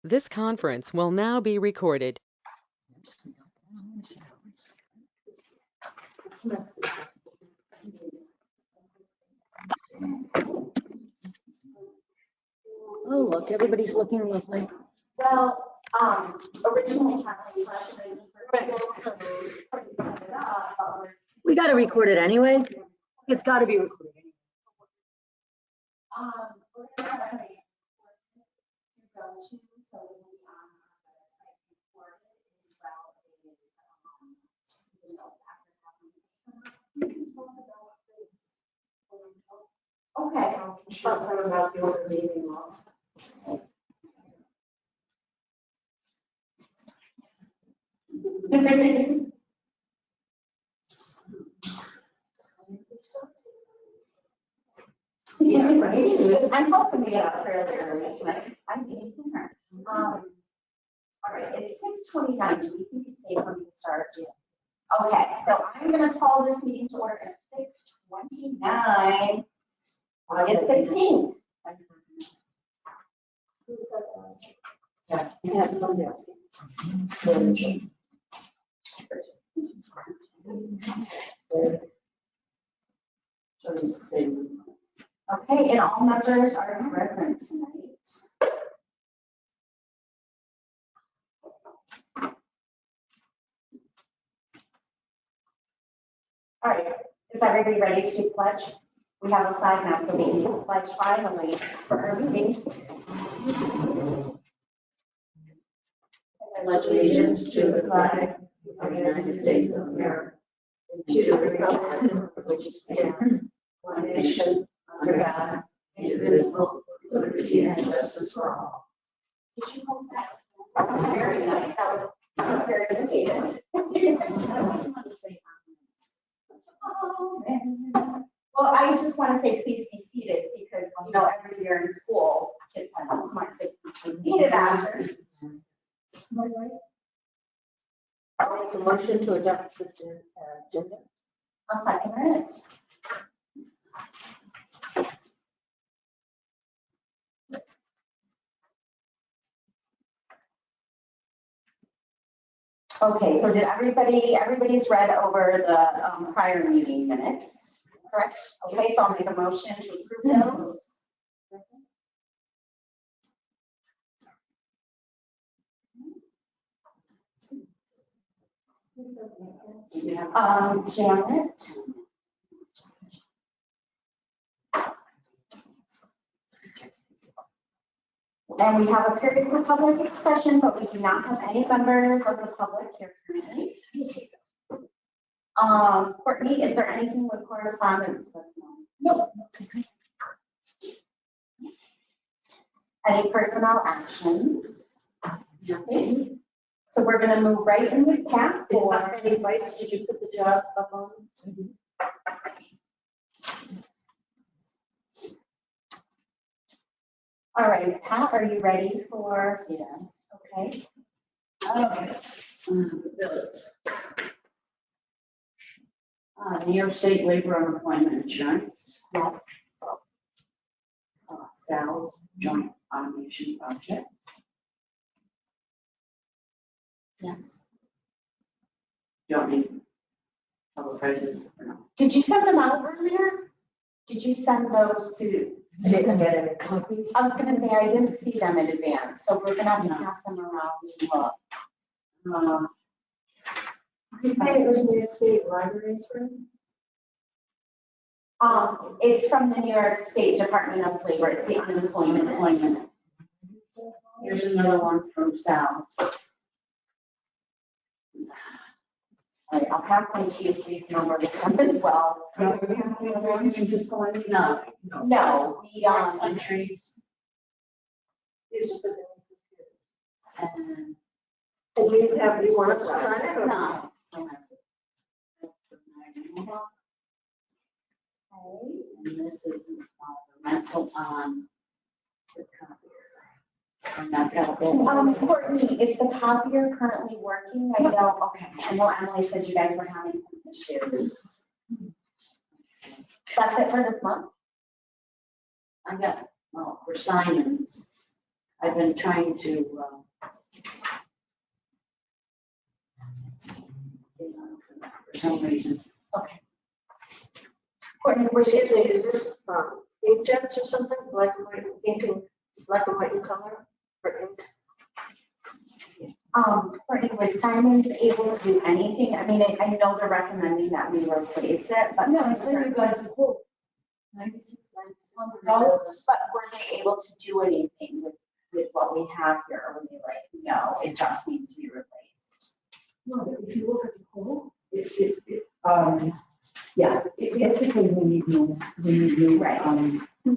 This conference will now be recorded. Oh, look, everybody's looking lovely. Well, originally Kathleen We got to record it anyway. It's got to be recorded. we're gonna have a to go to, so it will be on our website recorded as well as the notes after having. We can talk about this. Okay. Show some about the open meeting law. Yeah, right. I'm hoping to get up fairly early tonight, because I'm getting dinner. All right, it's 6:29. Do we think it's safe for me to start? Yeah. Okay, so I'm gonna call this meeting to order at 6:29. August 16th. Yeah, you have no doubt. Okay, and all members are present tonight. All right, is everybody ready to pledge? We have a flag now, so we can pledge finally for our meeting. I pledge allegiance to the flag of the United States of America, and to the republic for which it stands, one nation, under God, indivisible, with liberty and justice for all. Did you hold that? Very nice, that was very innovative. Well, I just want to say, please be seated, because, you know, every year in school, kids have this smart to be seated after. I'll make a motion to adopt the agenda. I'll second it. Okay, so did everybody's read over the prior meeting minutes, correct? Okay, so I'll make a motion to approve those. Janet. And we have a period for public expression, but we do not have any members of the public here currently. Courtney, is there anything with correspondence this month? No. Any personnel actions? Nothing. So we're gonna move right into Pat for. How many bites did you put the job up on? All right, Pat, are you ready for? Yeah. Okay. Okay. Bills. New York State Labor and Employment Insurance. Yes. Sal's Joint Automation Project. Yes. Don't need public prices or no? Did you send them out earlier? Did you send those to? I didn't get any copies. I was gonna say, I didn't see them in advance, so we're gonna have to pass them around and look. You said it was New York State Library Insurance? It's from the New York State Department of Labor, it's the unemployment. Here's another one from Sal's. All right, I'll pass them to you so you can number them as well. No. No, we, Countries. And And you want us to sign it or no. And this is the rental on the copier. And I've got a bill. Courtney, is the copier currently working? I know, okay, I know Emily said you guys were having some issues. That's it for this month? I got, well, for Simon's, I've been trying to, for some reason. Okay. Courtney, was Is it, this inkjets or something, black and white, ink and black and white in color for ink? Courtney, was Simon's able to do anything? I mean, I know they're recommending that we replace it, but. No, I sent you guys the quote. $9,600. But were they able to do anything with what we have here? Or were they like, no, it just needs to be replaced? No, if you look at the quote, yeah, it's because we need new, Right.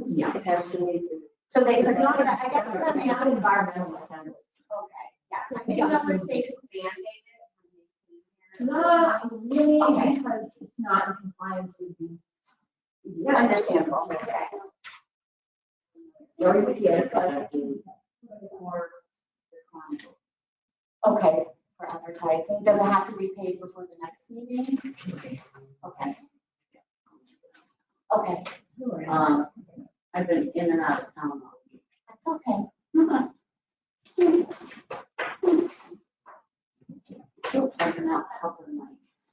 yeah. It has to be. So they could not, It's I guess what I'm not asking. environmental standards. Okay, yeah, So I think yeah, that so- would say just Band-Aid it. Not really, Okay. because it's not in compliance with the. Yeah, understandable, okay. Very, yeah, it's like. Okay, for advertising, does it have to be paid before the next meeting? Okay. Okay, I've been in and out of town all week. that's okay. So I've been out helping my.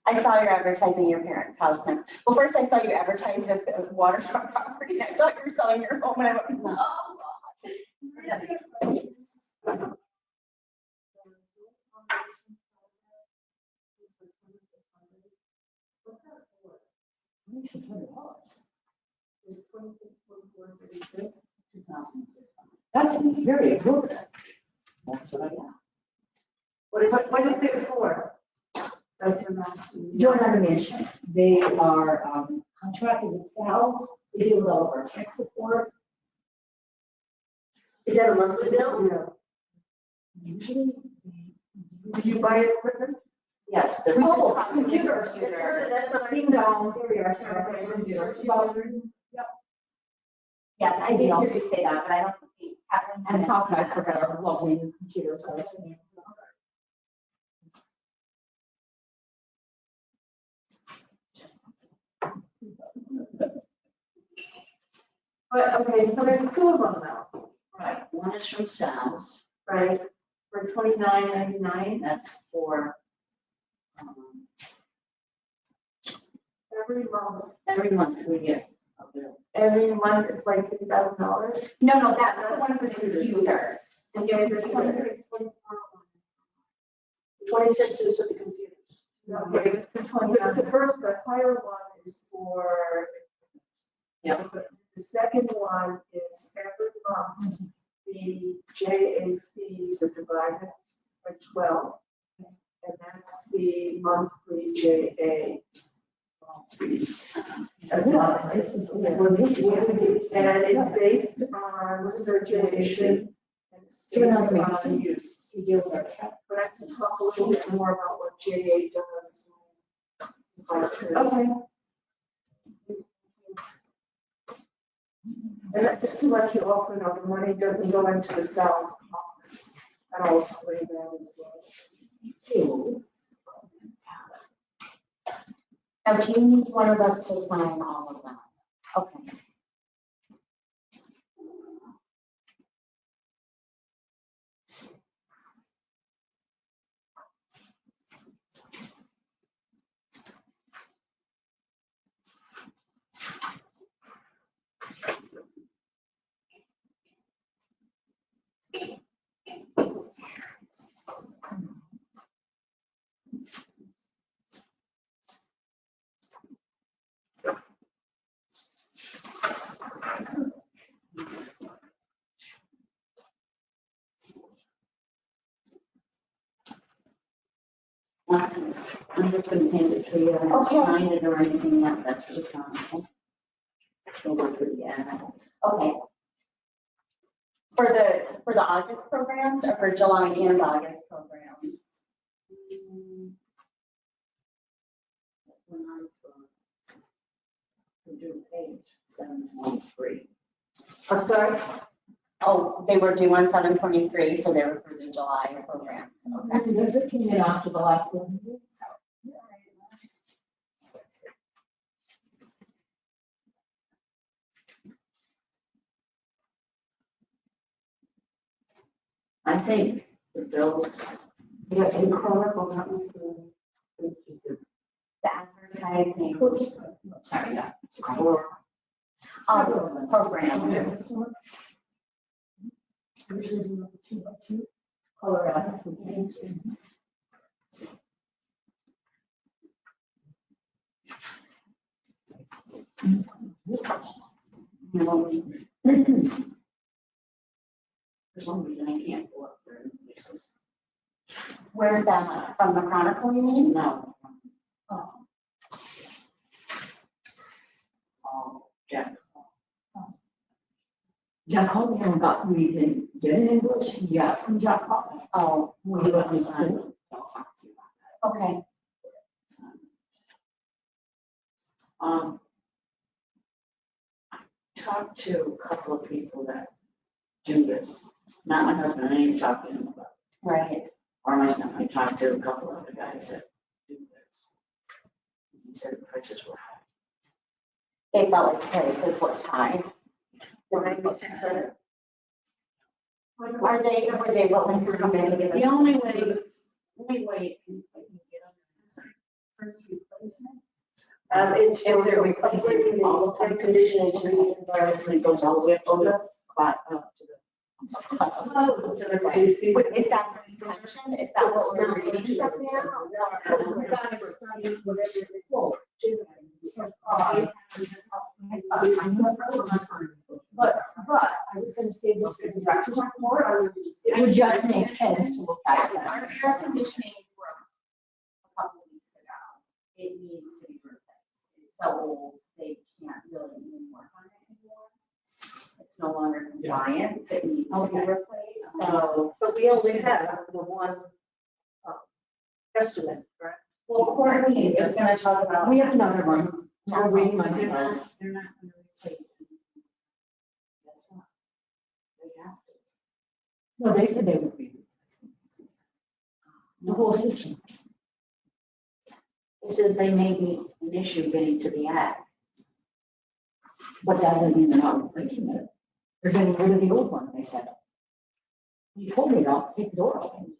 I saw your advertising your parents' house now. Well, first I saw you advertise a waterfront property, and I thought you were selling your home, and I went, oh, God. That seems very exorbitant. That's what I got. What is it for? Joint animation, they are contracted with Sal's, they deal with all of our tech support. Is that a monthly bill? Usually. Do you buy equipment? Yes, the. Oh, computers. That's what I. Ding dong, there we are, sorry, that's computers. Yes, I did hear you say that, but I don't think Catherine. And how could I forget our lovely new computers? But, okay, so there's two of them now, Right, one is from Sal's, right? For $29.99 that's for, um, every month we get a bill. Every month it's like $3,000. No, that's the one for the computers. And you have your 26 is for the computers. Okay, the first, the higher one is for. Yeah. The second one is every month, the JA fees are divided by 12. And that's the monthly JA fees. And it's based on circulation and it's based on use. We deal with our tech. But I can talk a little bit more about what JA does. Okay. And that just to let you also know, the money doesn't go into the sales office. And I'll explain that as well. Now, do you need one of us to sign all of them? Okay. I'm just gonna hand it to you. I haven't Okay. signed it or anything yet, that's for the town. Over to the ad. Okay. For the August programs or for July and August programs? When I'm do page 723. I'm sorry? Oh, they were due on 7/23, so they were for the July programs. Okay. Because it came in after the last one. I think the bills, Yeah, in Chronicle, that was The advertising, Sorry, that's for, programs. Usually do 2x2, Colorado. for some reason, I can't go up there. Where's that, from the Chronicle, you mean? No. Oh. Jack. Jack Hoffman we didn't get an English, yeah, from Jack Hoffman. Oh, We went to school. I'll talk to you about okay. that. I talked to a couple of people that do this, not my husband, I ain't talking to him about, Right. or my son, I talked to a couple of other guys that do this. He said the prices were high. They felt like prices looked high. $9,600. Were they willing to come in and give us? The only way you can get under First replacement. It's if they're replacing all the pipe conditioning to the environment, it goes all the way up to the spot, up to the. Wait, is that for retention? Is that what we're reading? But I was gonna say this for the rest of our board, it would just make sense to look Yes, at our that. air conditioning broke a couple weeks ago. It needs to be replaced. It's so old, they can't really even work on it anymore. It's no longer compliant, it needs to be replaced, so. But we only have the one estimate, right? Well, Courtney is gonna talk about. We have another one. We're reading my They're notes. not gonna replace it. That's why. They have to. No, they said they would be. The whole system. He said they may be an issue getting to the ag. But doesn't mean they're not replacing it. They're getting rid of the old one, they said. You told me not to take the door open.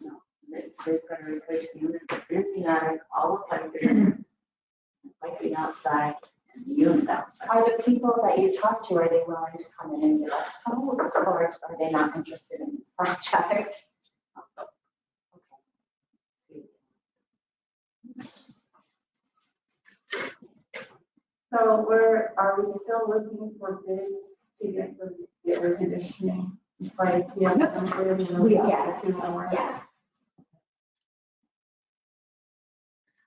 No, they've got to replace the unit, in the attic, all the piping, piping outside, and the unit outside. Are the people that you talk to, are they willing to come in and give us quotes, or are they not interested in this project? So are we still looking for bids to get the air conditioning in place? We have some. We are. Yes.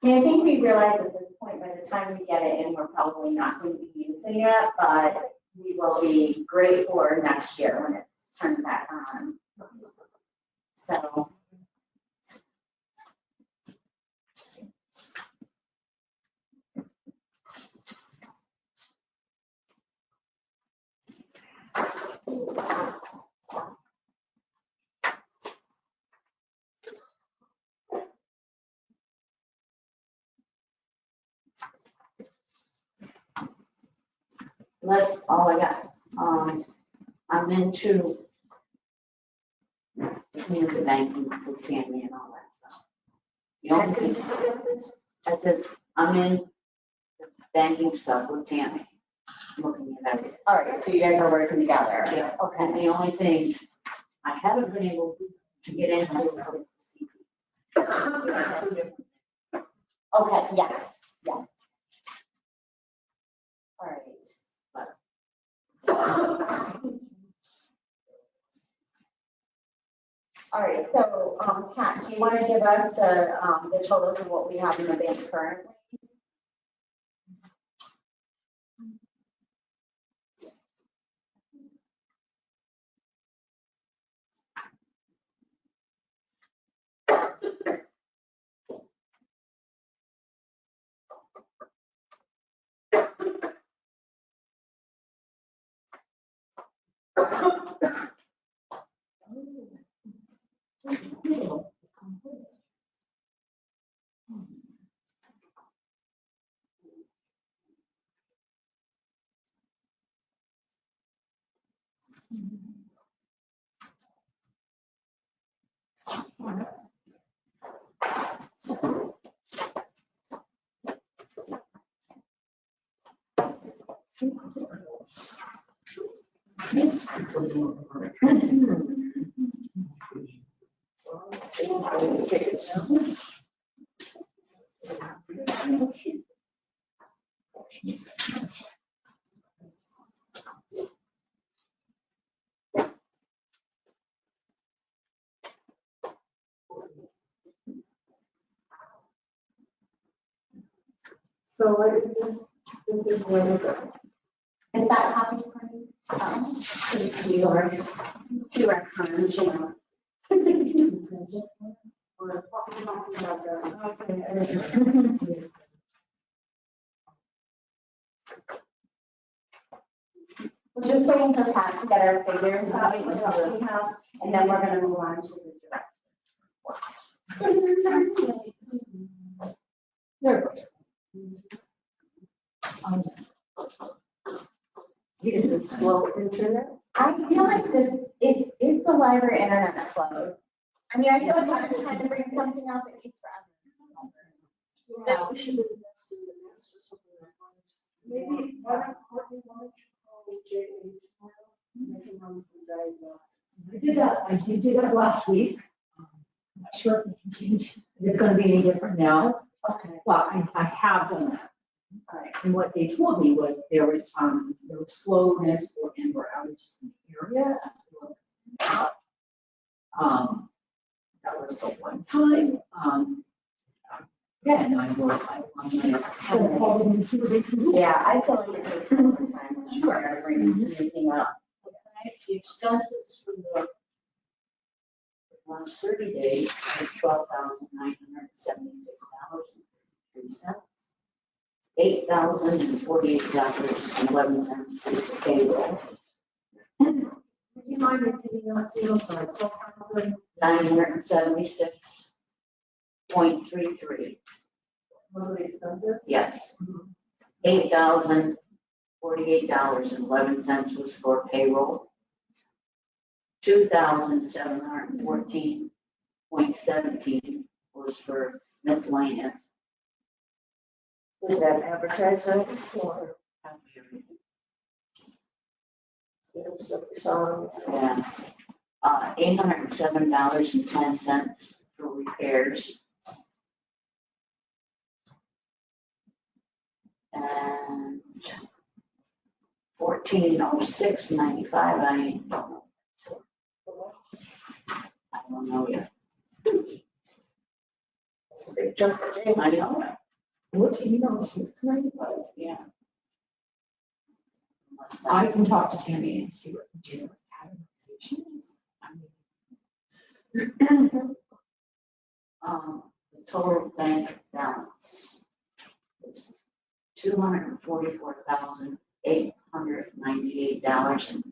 And I think we realize at this point, by the time we get it in, we're probably not going to be using it, but we will be great for next year when it's turned back on. So. That's all I got. I'm into the banking for family and all that stuff. The only thing, I said, I'm in the banking stuff with Tammy, looking at everything. All right, so you guys are working together. Yeah. Okay. And the only thing I haven't been able to get into is the CP. Okay, yes, yes. All right. All right, so, Pat, do you want to give us the totals of what we have in the bank currently? So what is this? This is what it is. Is that copy printed? You are, two are on, you know. Or what we're talking about there. Okay. We're just waiting for Pat to get our figures out, which we have, and then we're gonna move on to the There it goes. Is it slow internet? I feel like this is the library internet slow? I mean, I feel like every time to bring something up, it takes forever. That we should invest in the nest or something like that. Maybe, why don't you call Jay tomorrow? Make him run some diagnostics. I did that last week. I'm not sure if it can change, if it's gonna be any different now, Okay. but I have done that. And what they told me was there was slowness or outages in the area. That was the one time. Yeah, and I will, I'll call them and see what they can do. Yeah, I feel like it takes more time. Sure. Bring anything up. The expenses for the last 30 days is $12,976.03. $8,048.11 for payroll. Would you mind repeating that single side? 976.33. What are the expenses? Yes. $8,048.11 was for payroll. $2,714.17 was for miscellaneous. Was that advertising or song? Yeah. $807.10 for repairs. And $1406.95, I don't know yet. It's a big chunk of change. I know it, What's, $695? yeah. I can talk to Tammy and see what the general categorization is. The total bank balance is $244,898.64.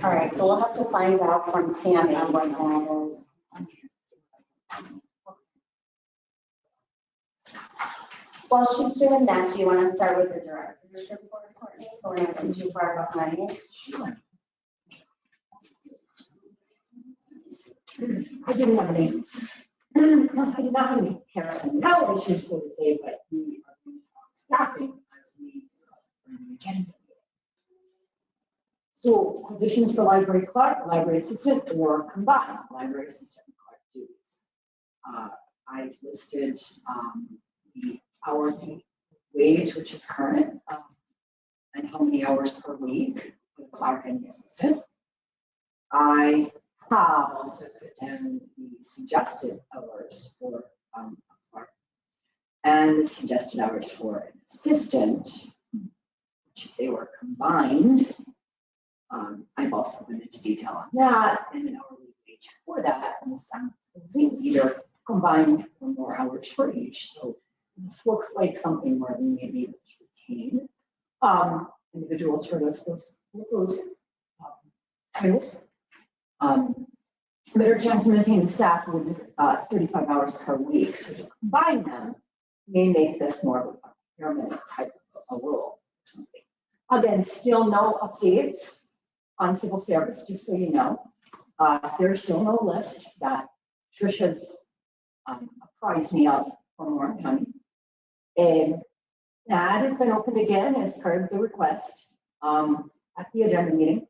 All right, so we'll have to find out from Tammy what that is. While she's doing that, do you want to start with the director's report, Courtney? So we're not getting too far behind. I didn't have any, I did not have any personnel issues, so to say, but we are going to talk staffing as we discussed during the agenda. So positions for library clerk, library assistant, or combined library assistant and clerk duties. I've listed the hourly wage, which is current, and how many hours per week for the clerk and the assistant. I have also put down the suggested hours for a clerk and the suggested hours for an assistant, which if they were combined, I've also went into detail on that and an hourly wage for that, and some either combined or more hours for each. So this looks like something where we may be able to retain individuals for those titles. Better chance to maintain the staff with 35 hours per week. So to combine them may make this more of a pyramid type of a rule. So Again, still no updates on civil service, just so you know. There's still no list that Tricia's apprised me of from Warren County. And that has been opened again as part of the request at the agenda meeting.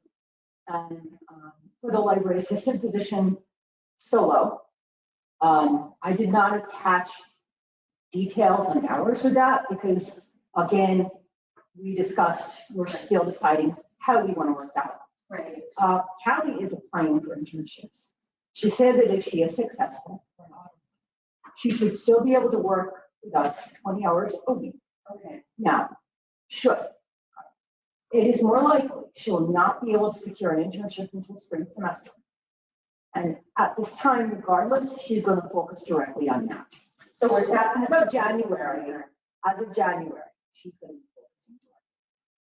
And for the library assistant position solo, I did not attach details on hours with that because, again, we discussed, we're still deciding how we want to work that out. Right. Callie is applying for internships. She said that if she is successful, she should still be able to work with us 20 hours a week. Okay. Now, should. It is more likely she will not be able to secure an internship until spring semester. And at this time, regardless, she's going to focus directly on that. So we're As of January, she's going to be focusing directly.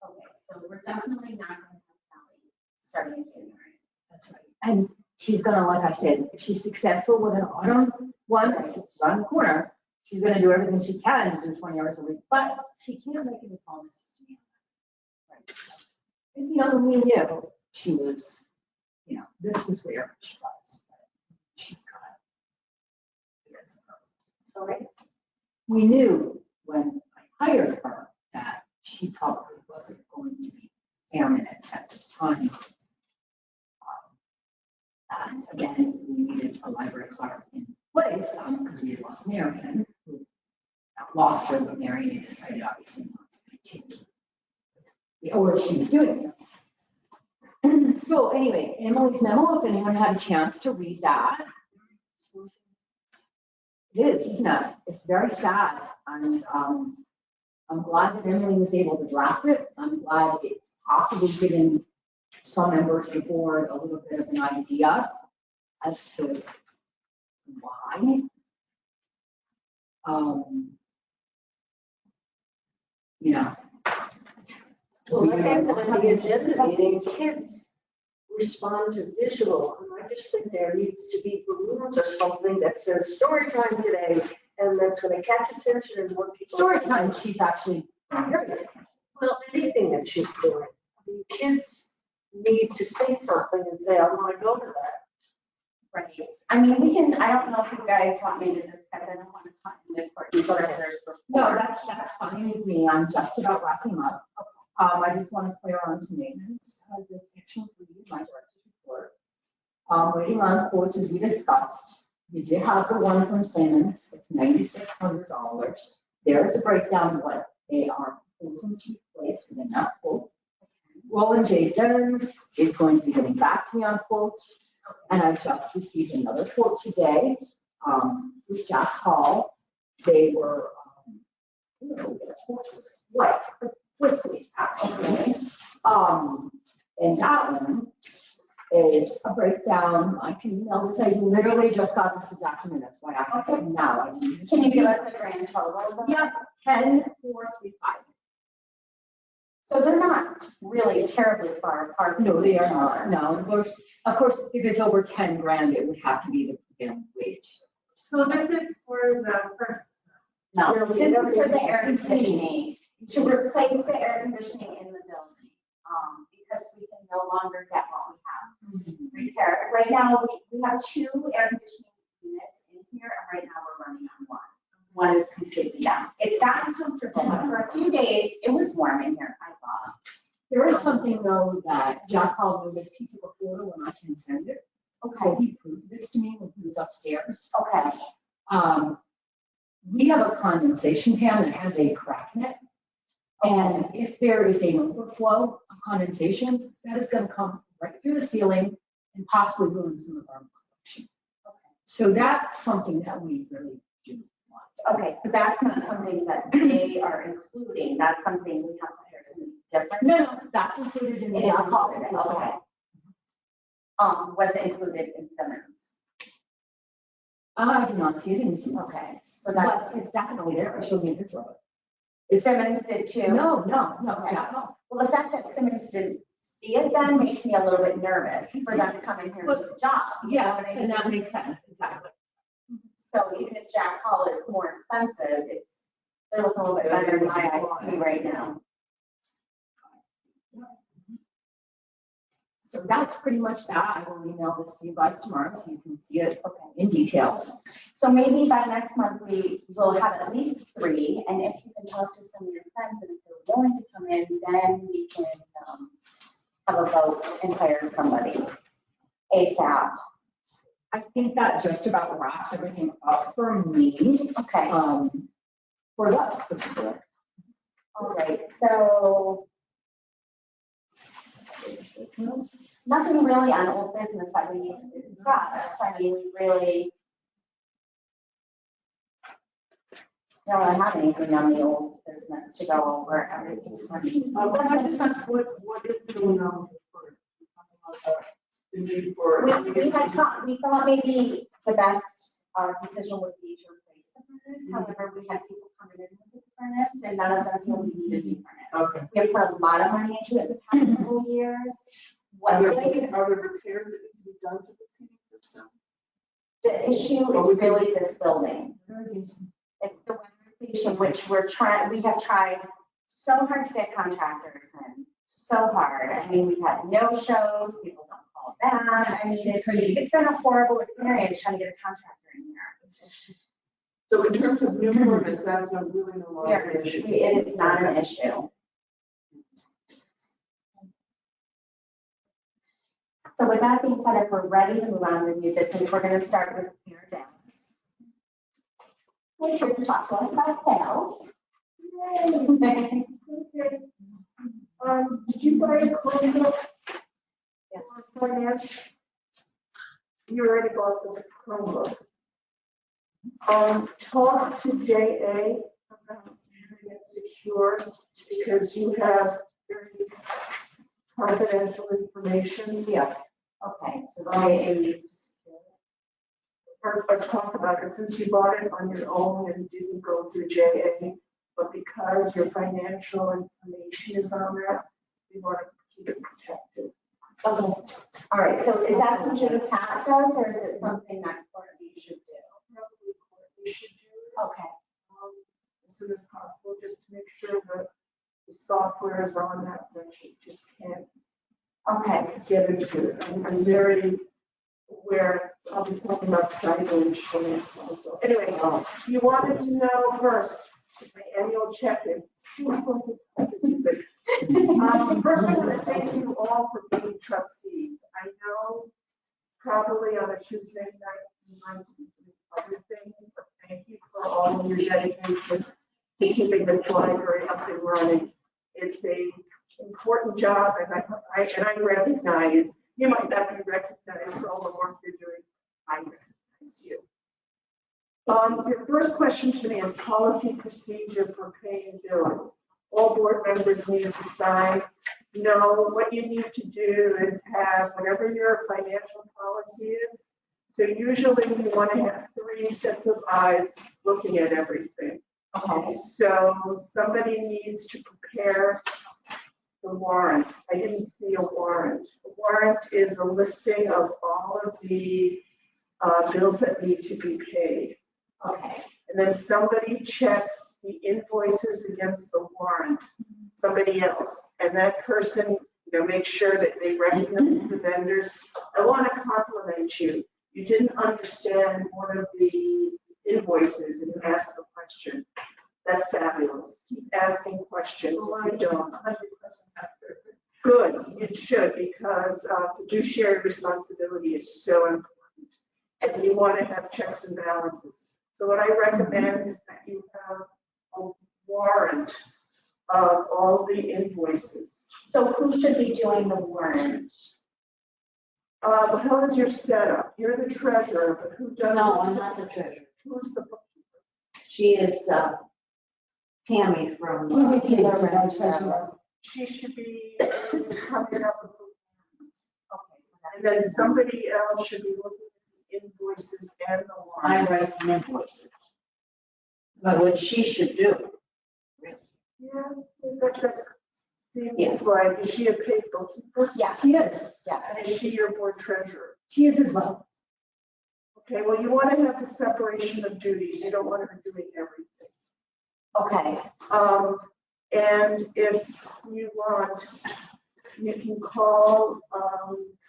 Okay, so we're definitely not going to have Callie starting in January. That's right. And she's going to, like I said, if she's successful with an autumn one, she's on the corner, she's going to do everything she can to do 20 hours a week, but she can't make any promises to me. Right. And, when we knew she was, this was where she was. She's got. Okay. We knew when I hired her that she probably wasn't going to be permanent at this time. And again, we needed a library clerk in place because we had lost Marion, who not lost her, but Marion had decided obviously not to continue the work she was doing. So anyway, Emily's memo, if anyone had a chance to read that. It is, isn't it? It's very sad. And I'm glad that Emily was able to draft it. I'm glad it's possibly given some members of the board a little bit of an idea as to why. Yeah. Well, like I said at the agenda meeting, kids respond to visual, and I just think there needs to be balloons or something that says story time today, and that's going to catch attention and what people. Story time, she's actually very successful. Well, anything that she's doing. I mean, kids need to say something and say, I want to go to that. Right. I mean, I don't know if you guys want me to discuss, I don't want to talk into Courtney's letters before. No, that's fine with me. I'm just about wrapping up. I just want to clear on to maintenance as a section 3 of my director's report. Waiting on quotes as we discussed. We did have the one from Simmons. It's $9,600. There is a breakdown of what they are proposing to replace within that quote. Roland J. Jones is going to be getting back to me on quotes. And I've just received another quote today with Jack Hall. They were, quite quickly, actually. And that one is a breakdown. I can email this. I literally just got this afternoon. That's why I have it now. Can you give us the grand total? Yeah, 10,435. So they're not really terribly far apart. No, they are not. No, of course, if it's over 10 grand, it would have to be the prevailing wage. So this is for the furnace. No, This is for the air conditioning, to replace the air conditioning in the building, because we can no longer get what we have. Repair. Right now, we have 2 air conditioning units in here, and right now we're running on 1. One is completely down. It's gotten comfortable, but for a few days, it was warm in here, I thought. There is something though that Jack Hall noticed. He took a photo and I can send it. So he proved this to me when he was upstairs. Okay. We have a condensation pan that has a crack in it. And if there is an overflow of condensation, that is going to come right through the ceiling and possibly ruin some of our collection. Okay. So that's something that we really do want. Okay, so that's not something that they are including. That's something we have to hire something different. No, that's included in the It is Jack Hall. included, okay. Was it included in Simmons? I do not see it in Simmons. Okay, so that's, But it's definitely there. She'll be a picture of it. Simmons did too? No, Okay. Jack Hall. Well, the fact that Simmons didn't see it then makes me a little bit nervous for them to come in here and do the job. You know what I mean? And that makes sense, exactly. So even if Jack Hall is more expensive, they're looking a little bit better in my eyes to me right now. So that's pretty much that. I will email this to you guys tomorrow so you can see it in details. So maybe by next month, we will have at least 3, and if you can talk to some of your friends, and if they're willing to come in, then we can have a vote and hire somebody ASAP. I think that just about wraps everything up for me, Okay, for us particular. all right, so nothing really on old business that we need to discuss. I mean, we really don't really have anything on the old business to go over. Everything's running. What is going on for the need for? We had talked, we thought maybe the best decision would be to replace the furnace. However, we had people coming in with the furnace and none of them feel we need a new furnace. Okay. We have put a lot of money into it the past couple years. What Are there really, repairs that need to be done to the heating system? the issue is really this building. It's the weatherization, which we have tried so hard to get contractors in, so hard. I mean, we've had no shows, people don't call back. I mean, It's crazy. it's been a horrible experience trying to get a contractor in here. So in terms of new furnace, that's not really no longer an issue. It is not an issue. So with that being said, if we're ready to move on to new business, we're going to start with Sarah Dallas. Who's here to talk to us about sales? Okay. Did you buy a Chromebook? Yeah. For finance? You already bought the Chromebook. Talk to JA about having it secure because you have very confidential information. Yeah. Okay, so it needs to secure it. Or talk about it since you bought it on your own and didn't go through JA, but because your financial information is on that, we want to keep it protected. Okay, all right, so is that something Pat does, or is it something that Courtney should do? Probably Courtney should do it Okay, as soon as possible, just to make sure that the software is on that, that you just can't okay, get into it. I'm very aware, I'll be talking about cyber insurance also. Anyway, you wanted to know first, my annual check-in. First, I want to thank you all for being trustees. I know probably on a Tuesday night, you might be doing other things, but thank you for all of your dedication to keeping this library up and running. It's a important job, and I recognize, you might not be recognized for all the work you're doing. I recognize you. Your first question to me is policy procedure for paying bills. All board members need to sign. No, what you need to do is have whatever your financial policy is. So usually you want to have 3 sets of eyes looking at everything. okay, So somebody needs to prepare the warrant. I didn't see a warrant. A warrant is a listing of all of the bills that need to be paid. okay, And then somebody checks the invoices against the warrant, somebody else. And that person, makes sure that they recognize the vendors. I want to compliment you. You didn't understand one of the invoices and you asked the question. That's fabulous. Keep asking questions if you don't. Good, you should, because fiduciary responsibility is so important. And you want to have checks and balances. So what I recommend is that you have a warrant of all the invoices. so who should be doing the warrant? How is your setup? You're the treasurer, but who does? No, I'm not the treasurer. Who's the bookkeeper? She is Tammy from. She should be coming up with. Okay, so that's. And then somebody else should be looking at the invoices and the I warrant. write the invoices. But what she should do. Yeah, that seems Yeah. like, is she a paid bookkeeper? Yeah, She is. yes. And is she your board treasurer? She is as well. Okay, well, you want to have the separation of duties. You don't want her doing everything. Okay, And if you want, you can call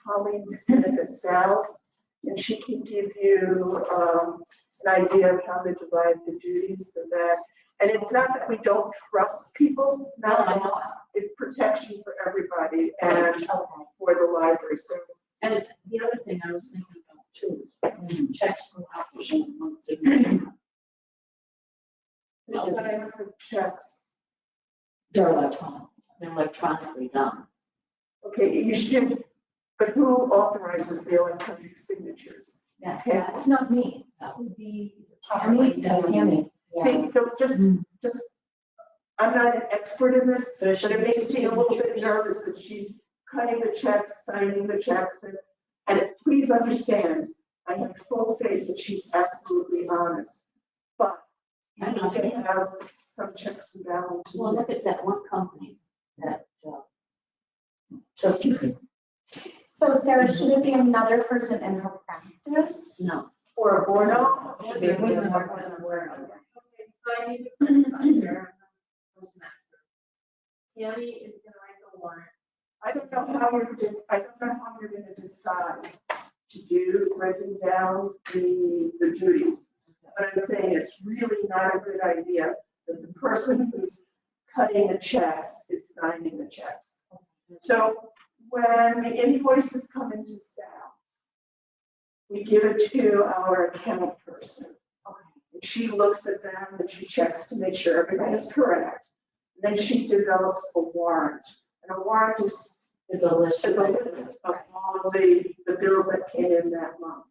Colleen Smith at Sal's, and she can give you an idea of how to divide the duties of that. And it's not that we don't trust people, no, it's protection for everybody and for the library. So, And the other thing I was thinking about too is when checks go out for someone once a year. besides the checks, They're electronic. They're electronically done. okay, you should, but who authorizes the electronic signatures? Yeah. That's not me. That would be Tammy. That's Tammy. See, so just, I'm not an expert in this, but it makes me a little bit nervous that she's cutting the checks, signing the checks, and please understand, I have full faith that she's absolutely honest, but you need to have some checks and balances. Well, look at that one company that took, So Sarah, should it be another person in her practice? no. Or a board, no? Should be a board member. Okay, So I need to clarify here, postmaster. Tammy is gonna write the warrant. I don't know how you're gonna decide to do, writing down the duties. But I'm saying it's really not a good idea that the person who's cutting the checks is signing the checks. So when the invoices come into Sal's, we give it to our account person. And she looks at them and she checks to make sure everything is correct. Then she develops a warrant. And a warrant is It's a list. a list of all of the bills that came in that month,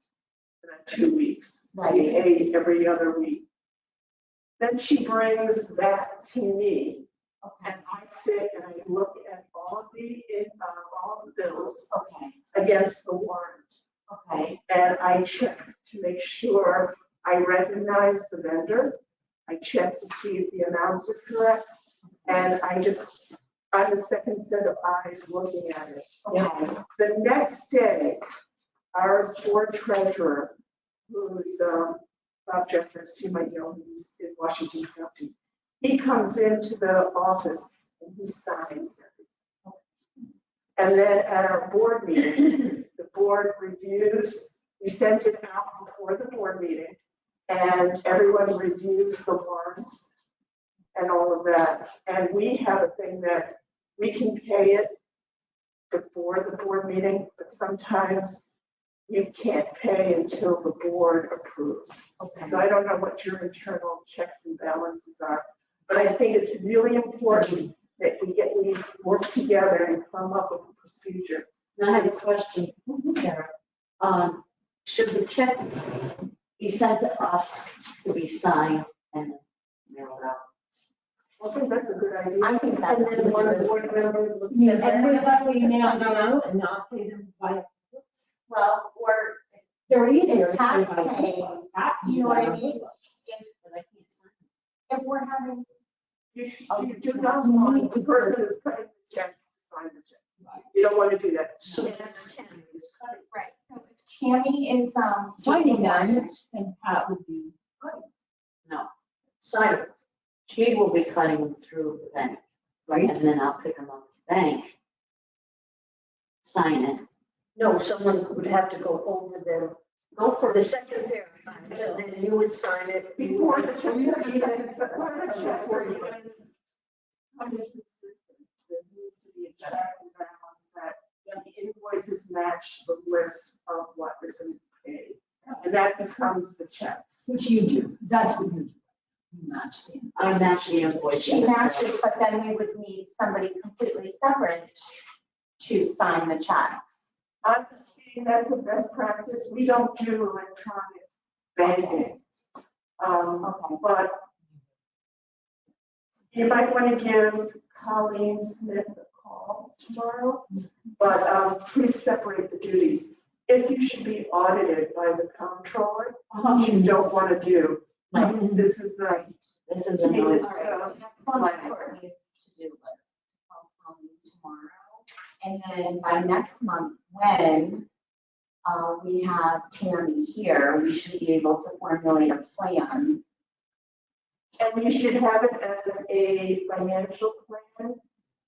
for that 2 weeks, to be paid every other week. Then she brings that to me, and I sit and I look at all of the bills against the warrant. And I check to make sure I recognize the vendor. I check to see if the amounts are correct. And I'm a second set of eyes looking at it. The next day, our board treasurer, who's Bob Jeffers, you might know, he's in Washington County, he comes into the office and he signs everything. And then at our board meeting, the board reviews, we sent it out before the board meeting, and everyone reviews the warrants and all of that. And we have a thing that we can pay it before the board meeting, but sometimes you can't pay until the board approves. So I don't know what your internal checks and balances are, but I think it's really important that we work together and come up with a procedure. And I have a question, Sarah. Should the checks be sent to us to be signed and mailed out? I think that's a good idea. I think that's. And then one board member looks at And with that. us, we mail them out and not pay them by. Well, or They're easier. if Pat's paying, you know what I mean? But I can't sign it. If we're having, You do not want the person who's cutting the checks to sign the check. You don't want to do that. So that's 10. right, so if Tammy is, Signing them, and Pat would be. No, sign it. She will be cutting them through the bank, Right. and then I'll pick them up at the bank, sign it. No, someone would have to go over them. Go for The second pair, and then you would sign it. Before the checks are even, before the checks are even come into the system, there needs to be a check and balance that the invoices match the list of what is going to be paid. And that becomes the checks. Which you do. That's what you do. You match them. I match the invoice. she matches, but then we would need somebody completely separate to sign the checks. I'm seeing that's a best practice. We don't do electronic banking. But you might want to give Colleen Smith a call tomorrow, but please separate the duties. If you should be audited by the comptroller, which you don't want to do, this is the, This is to me, this is another. All right, the so that's one of plan. Courtney's to-do list. I'll tomorrow. And then by next month, when we have Tammy here, we should be able to formulate a plan. And you should have it as a financial plan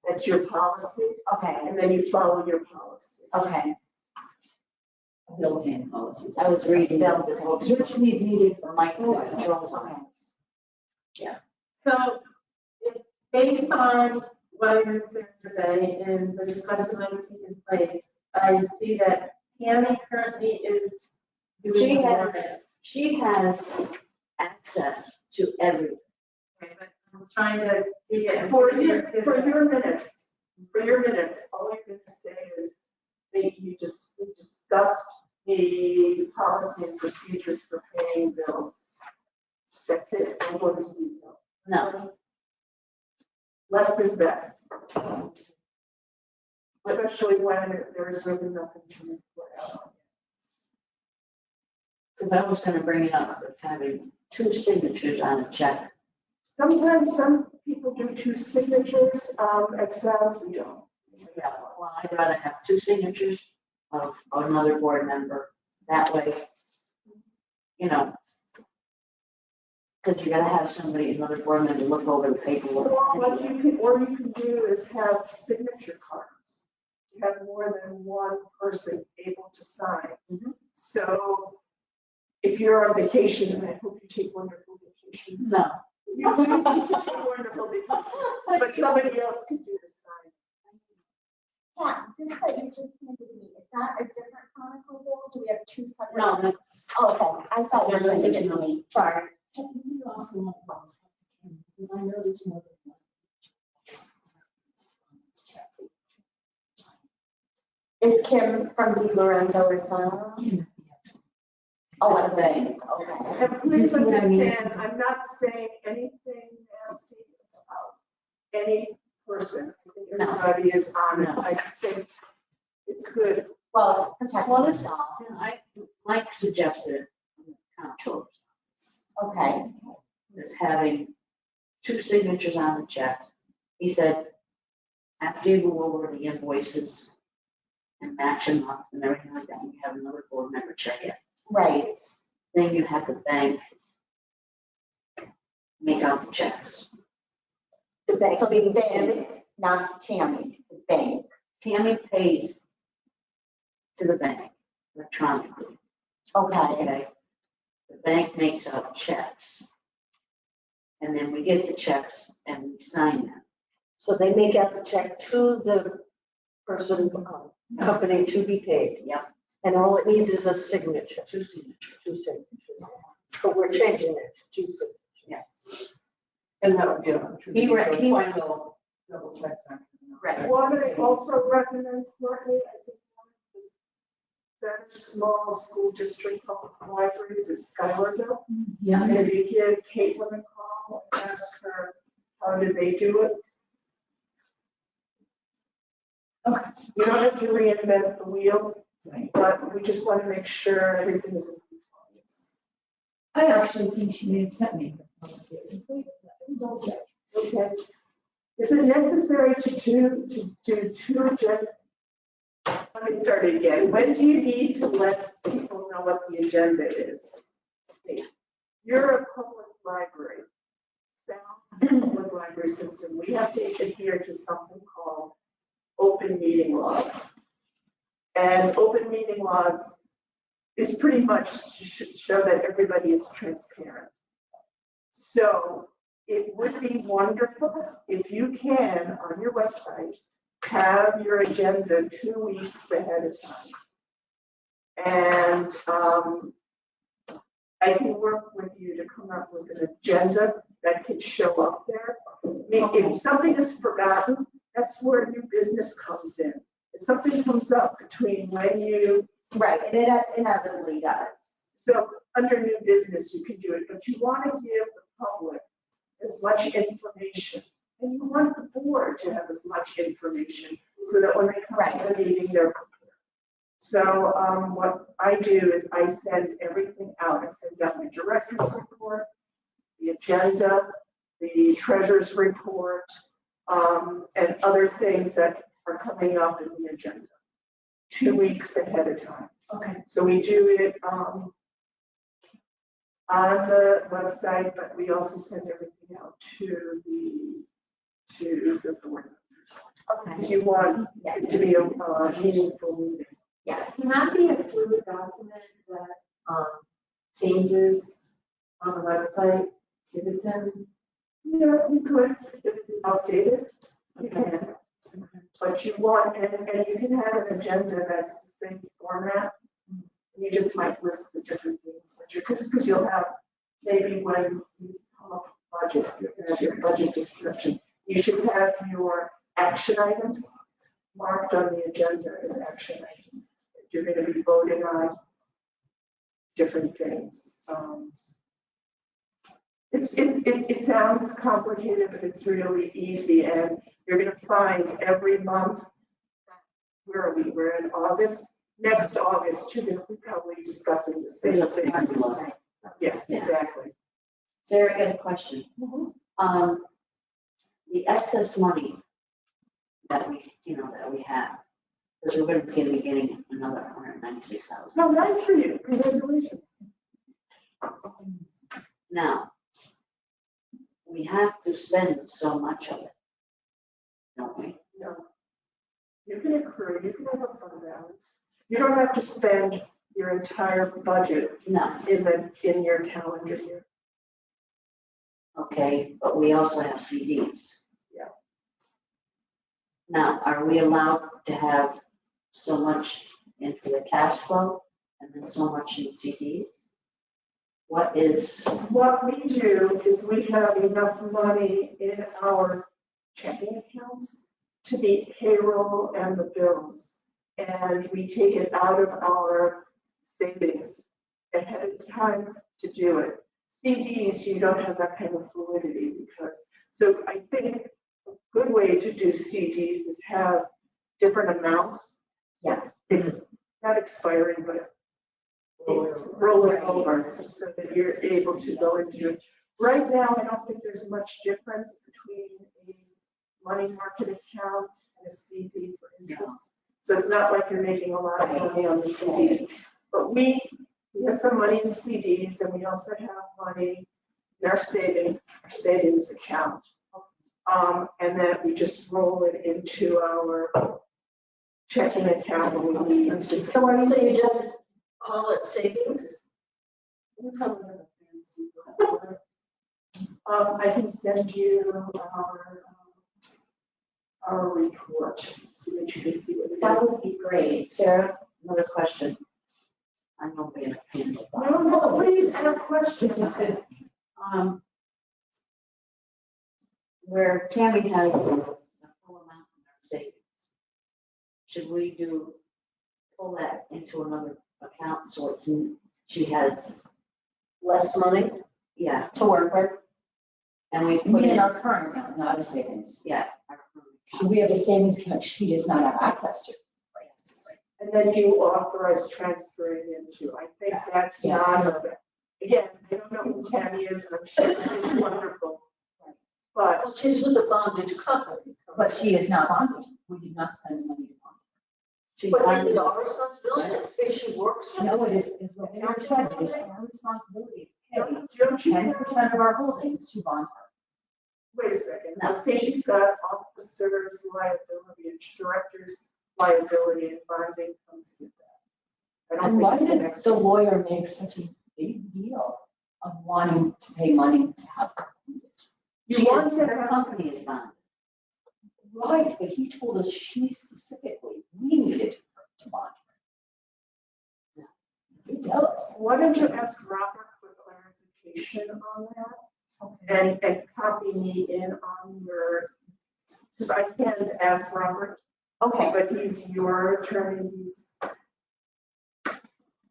that That's your policy, Okay, and then you follow your policy. okay. Bill paying policy. I was reading Bill the pay. books. Which we needed for Michael controls on it. So based on what I heard Sarah say and the discussion that's taken place, I see that Tammy currently is She doing the has- warrant. She has access to everything. Okay, but I'm trying to dig it. For your minutes, all you're going to say is that we discussed the policy and procedures for paying bills. That's it. No more detail. No, Less is best. Especially when there is really nothing to report out. because I was gonna bring it up, with having 2 signatures on a check. Sometimes some people do 2 signatures, at Sal's we don't. Yeah, well, I'd rather have 2 signatures of another board member. That way, you know, because you gotta have somebody, another board member, look over the paperwork. Or you can do is have signature cards. You have more than one person able to sign. Mhm. So if you're on vacation, and I hope you take wonderful vacations. No, You need to take wonderful vacations, but somebody else can do the sign. Yeah, this that you just handed me, is that a different Chronicle bill? Do we have 2 separate? no, that's, Oh, okay, I thought you were sending it to me. Sorry. And you also want to talk to him, because I know there's more than one. Is Kim from Di Lorenzo as well? Oh, at the bank, okay. And please understand, I'm not saying anything nasty about any person. I think everybody is honest. No. I think it's good. Well, it's protecting well, us it's, all. Mike suggested, comptroller's Okay, is having 2 signatures on the checks. He said, after you go over the invoices and match them up and everything like that, you have another board member check it. right. Then you have the bank make out the checks. The bank, so the bank, not Tammy, the bank. Tammy pays to the bank electronically, Okay, okay? The bank makes out checks. And then we get the checks and we sign them. So they make out the check to the person, company to be paid. Yep. And all it needs is a signature. 2 signatures. 2 signatures. So we're changing it to 2 signatures. And that would give them. He Final double check. right. What I also recommend, Courtney, I think one of the better small school district public libraries is Schuylerville. Yeah. Maybe give Caitlin a call and ask her, how did they do it? Okay. You don't have to reinvent the wheel, Right. but we just want to make sure everything is in compliance. I actually think she may have sent me the policy. Double check. Okay. Is it necessary to do 2 agenda? Let me start it again. When do you need to let people know what the agenda is? You're a public library. Sounds public library system. We have to adhere to something called open meeting laws. And open meeting laws is pretty much show that everybody is transparent. So it would be wonderful if you can, on your website, have your agenda 2 weeks ahead of time. And I can work with you to come up with an agenda that could show up there. If something is forgotten, that's where new business comes in. If something comes up between when you, Right, and it inevitably does. so under new business, you can do it, but you want to give the public as much information. And you want the board to have as much information so that when they come to the meeting, they're prepared. So what I do is I send everything out. I send out my director's report, the agenda, the treasurer's report, and other things that are coming up in the agenda 2 weeks ahead of time. Okay. So we do it on the website, but we also send everything out to the board members. Because you want it to be a meaningful meeting. Yes. Can that be a fluid document that changes on the website if it's in? Yeah, you could, if it's outdated, you can. But you want, and you can have an agenda that's the same format. You just might list the different things, because you'll have, maybe when you come up with budget, you have your budget discussion, you should have your action items marked on the agenda as action items. You're going to be voting on different things. It sounds complicated, but it's really easy, and you're going to find every month, where are we? We're in August. Next August, you're going to be probably discussing the same things. Yeah, exactly. Sarah, I got a question. The excess money that we have, because we're going to be getting another 196,000. No, nice for you. Congratulations. Now, we have to spend so much of it, don't we? No. You can accrue, you can have a fund balance. You don't have to spend your entire budget No. in your calendar year. Okay, but we also have CDs. Yeah. Now, are we allowed to have so much into the cash flow and then so much in CDs? What What we do is we have enough money in our checking accounts to meet payroll and the bills. And we take it out of our savings ahead of time to do it. CDs, you don't have that kind of fluidity so I think a good way to do CDs is have different amounts. Yes. It's not expiring, but roll it over so that you're able to go into it. Right now, I don't think there's much difference between a money market account and a CD for interest. So it's not like you're making a lot of money on the CDs. But we have some money in CDs, and we also have money in our savings account. And then we just roll it into our checking account when we need to. So why don't you just call it savings? We probably have a fancy word. I can send you our report so that you can see what it That is. would be great. Sarah, another question. I know we're gonna handle that. No, please ask questions. Where Tammy has the full amount in her savings, should we pull that into another account so she has, Less money? yeah, To work with, and we You put mean it in in, our current account, not a savings. yeah. Should we have a savings account she does not have access to? And then you authorize transferring into. I think that's not, again, I don't know who Tammy is, and I'm sure she's wonderful. But Well, she's with the bondage company. But she is not bonded. We did not spend the money to bond. She But is finally- it our responsibility Yes. if she works? with No, us? it is what we already said, it is our responsibility to pay don't you 10% of our holdings to bond her. wait a second, No. I think you've got officers' liability and directors' liability, and bonding comes with that. I don't And why think it's an did extra. the lawyer make such a big deal of wanting to pay money to have her? You want to Her have, company is bonded. Right, but he told us she specifically, we needed her to bond her. He tell us. why don't you ask Robert for clarification on that? And copy me in on your, because I can't ask Robert, okay. but he's your attorney,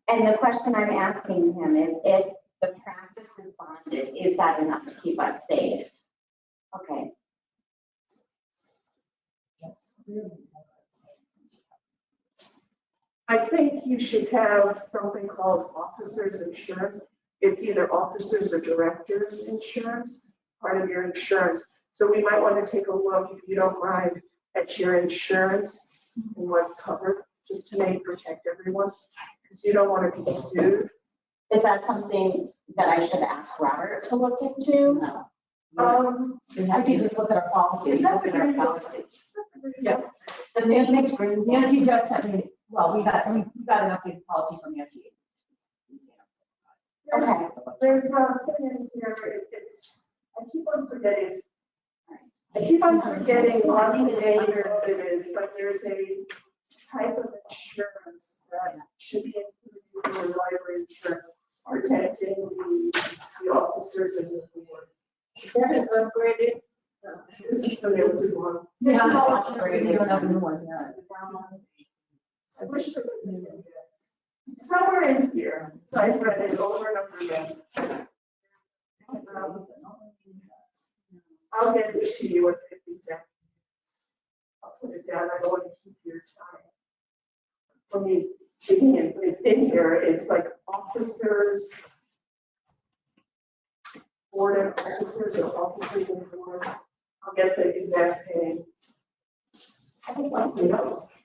And the question I'm asking him is if the practice is bonded, is that enough to keep us safe? Okay. I think you should have something called officers insurance. It's either officers or directors insurance, part of your insurance. So we might want to take a look, if you don't mind, at your insurance and what's covered, just to protect everyone, because you don't want to be sued. Is that something that I should ask Robert to look into? No. Um, We have to just look at our policies. Is that the Look at our kind of- policy. is that the Yeah. And Nancy just sent me, well, we got an updated policy from Nancy. Okay. There's something in here, I keep on forgetting what name it is, but there's a type of insurance that should be included in library insurance, protecting the officers and the board. Is that an upgraded? This is the newest one. Yeah. I wish there was an index. Somewhere in here, so I've read it over and over again. I'll get it to you with the exact. I'll put it down, I don't want to keep your time. For me, digging in, it's in here, it's like officers, board of officers or officers in the board. I'll get the exact name. I don't like the notes.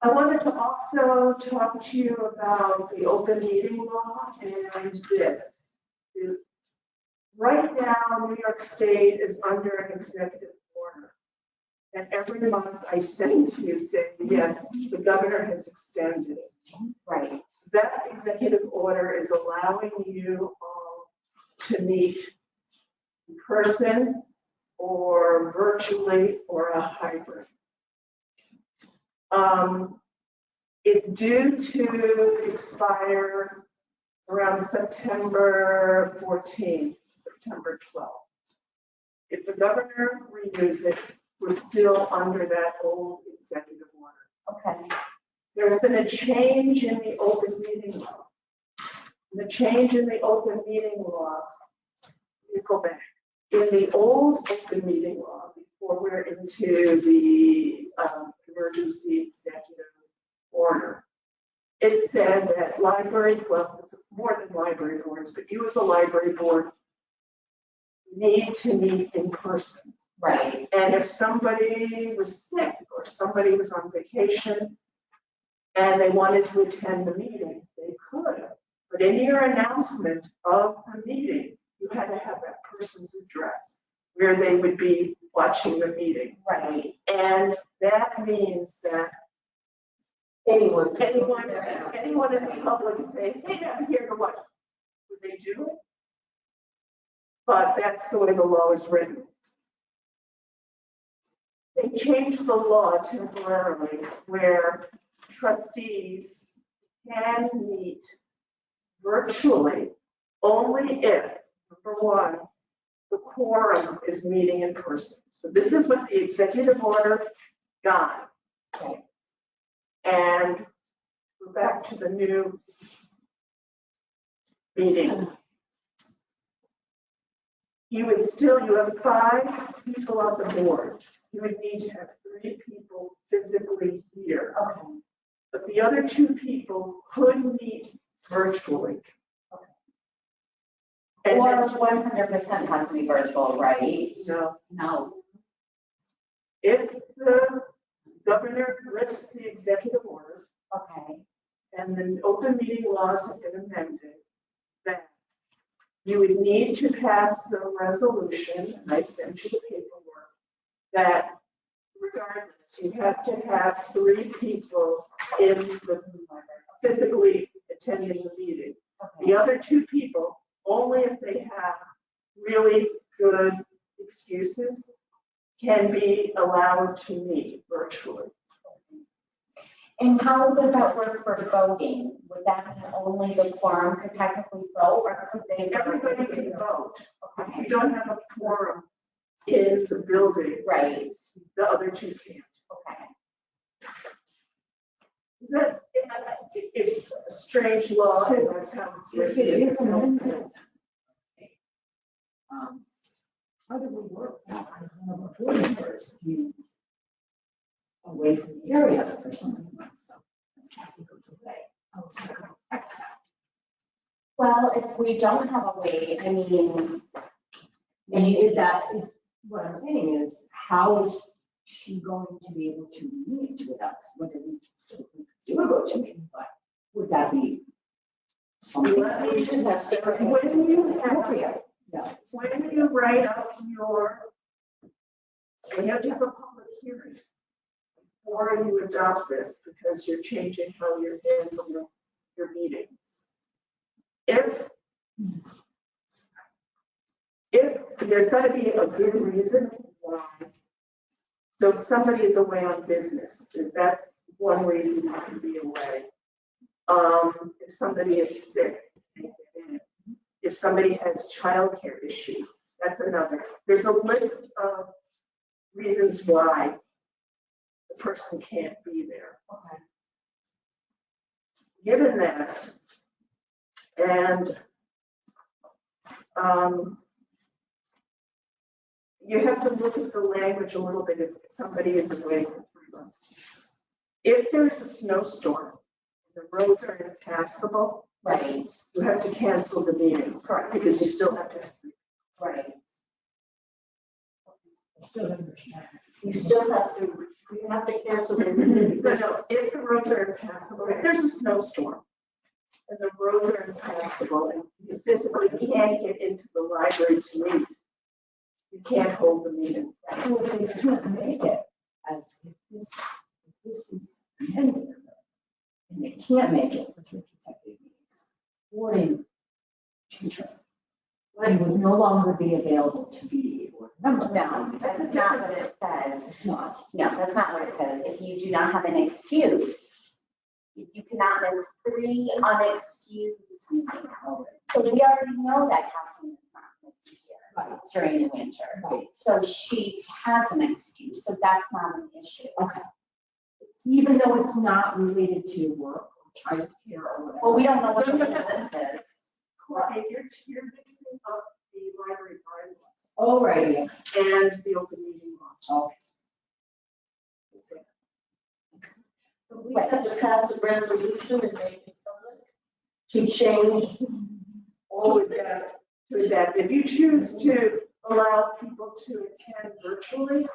I wanted to also talk to you about the open meeting law and this. Right now, New York State is under an executive order. And every month I send to you saying, yes, the governor has extended it. Right. So that executive order is allowing you all to meet in person or virtually or a hybrid. It's due to expire around September 14th, September 12th. If the governor renews it, we're still under that old executive order. Okay. There's been a change in the open meeting law. The change in the open meeting law, you go back. In the old open meeting law, before we're into the emergency executive order, it said that library, well, it's more than library boards, but you as a library board need to meet in person. Right. And if somebody was sick or somebody was on vacation and they wanted to attend the meeting, they could. But in your announcement of the meeting, you had to have that person's address where they would be watching the meeting. Right. And that means that Anyone. anyone in the public say, hey, I'm here to watch. Would they do it? But that's the way the law is written. They changed the law temporarily where trustees can meet virtually only if, number one, the quorum is meeting in person. So this is what the executive order got. Okay. And we're back to the new meeting. You would still, you have 5 people on the board. You would need to have 3 people physically here. Okay. But the other 2 people could meet virtually. And Or then, 100% has to be virtual, right? no, No. if the governor lifts the executive order Okay. and the open meeting laws have been amended, then you would need to pass a resolution, and I sent you the paperwork, that regardless, you have to have 3 people in the physically attending the meeting. Okay. The other 2 people, only if they have really good excuses, can be allowed to meet virtually. And how does that work for voting? Would that mean only the quorum could technically vote, or could they? Everybody can vote. If Okay. you don't have a quorum in the building, Right. the other 2 can't. Okay. Is that, it's a strange law, and that's how it's If it is an written. instance, how do we work that? I have a board members being away from the area for so many months, so that's Kathy goes away. I was not going to affect that. Well, if we don't have a way, I mean, And is what I'm saying is, how is she going to be able to meet with us? Whether we still do a go-to meeting, but would that be We should have separate. When you have, Appropriate, yeah. when you write up when you have to have a public hearing, before you adopt this, because you're changing how you're handling your meeting. If there's got to be a good reason why. So if somebody is away on business, if that's one reason you can be away. If somebody is sick, if somebody has childcare issues, that's another. There's a list of reasons why the person can't be there. Okay. Given that, and you have to look at the language a little bit if somebody is away for 3 months. If there's a snowstorm, the roads are impassable, Right, you have to cancel the meeting. Correct. Because you still have to. right. Still understand. You still have to, you have to cancel the meeting. No, if the roads are impassable, if there's a snowstorm and the roads are impassable and you physically can't get into the library to meet, you can't hold the meeting. So if they can't make it, as if this is pending, and they can't make it for 3 consecutive meetings, boarding teachers, they would no longer be available to be a board member. No, that's not what it says. It's not. No, that's not what it says. If you do not have an excuse, you cannot miss 3 unexcused meetings. So we already know that Kathleen is not going to be here during the winter. Right. So she has an excuse, so that's not an issue. Okay. Even though it's not related to work or childcare or whatever. Well, we don't know what the list is. Courtney, you're mixing up the library bylaws Oh, right, yeah. and the open meeting law. Okay. We have to pass a resolution and make it public to change all of that. To that, if you choose to allow people to attend virtually,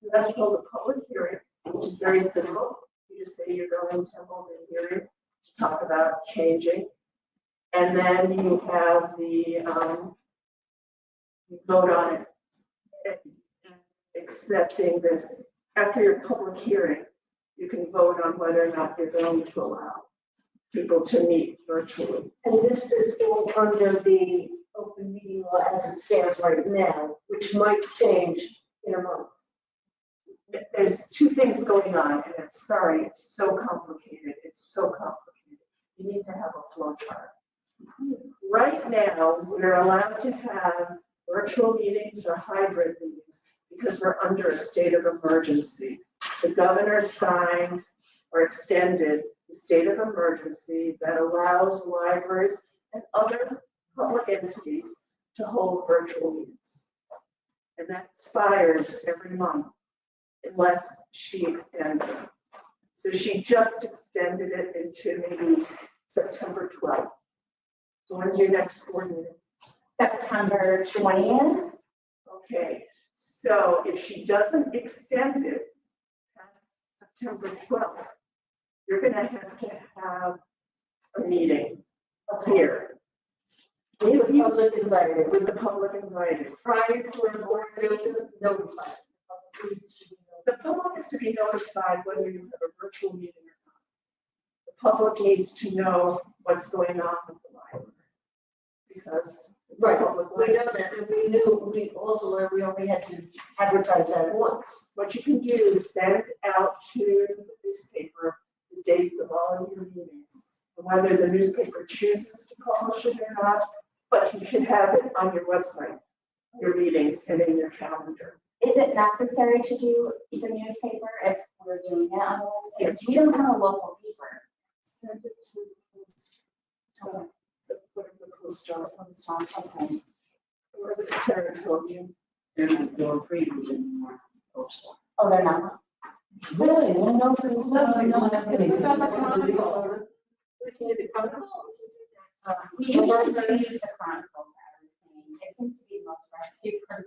you have to hold a public hearing, which is very simple. You just say you're going to hold a hearing to talk about changing. And then you have the, you vote on it, accepting this. After your public hearing, you can vote on whether or not you're going to allow people to meet virtually. And this is all under the open meeting law as it stands right now, which might change in a month. There's 2 things going on, and I'm sorry, it's so complicated. It's so complicated. You need to have a flow chart. Right now, we're allowed to have virtual meetings or hybrid meetings because we're under a state of emergency. The governor signed or extended the state of emergency that allows libraries and other public entities to hold virtual meetings. And that expires every month unless she extends it. So she just extended it into maybe September 12th. So when's your next board meeting? September 20th? Okay, so if she doesn't extend it past September 12th, you're gonna have to have a meeting here. With the public invited, With the public invited. prior to a board meeting, notified. The public is to be notified whether you have a virtual meeting or not. The public needs to know what's going on with the library. Because it's a Right, public we library. know that, and we also learned we only had to advertise that once. What you can do is send out to the newspaper the dates of all of your meetings, and whether the newspaper chooses to publish it or not, but you can have it on your website, your meetings, and in your calendar. Is it necessary to do the newspaper if we're doing it on the website? Because we don't have a local paper. Send it to the post office, Okay. or the parent podium. They're not doing previews anymore. Postal. Oh, they're not? Really? Well, no, for the summer, no, I'm We can do the chronicle. We usually use the Chronicle for everything. It seems to be the most regular.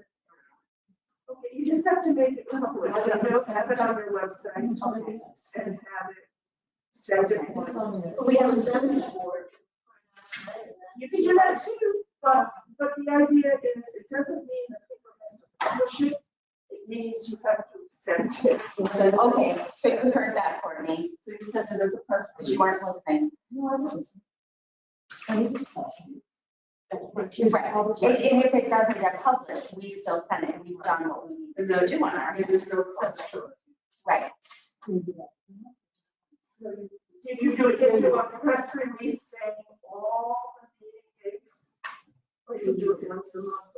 Okay, you just have to make it public, so they'll have it on your website and have it, send it once. We have a census board. do that too, but the idea is, it doesn't mean that paper has to publish it. It means you have to accept it. So Okay, so you heard that, Courtney, you send it as a press but you weren't listening. Right, and if it doesn't get published, we still send it, we've done what we need And to then do on our. there's no substance. Right, You can do a press release saying all the meeting dates, or you can do it once a month.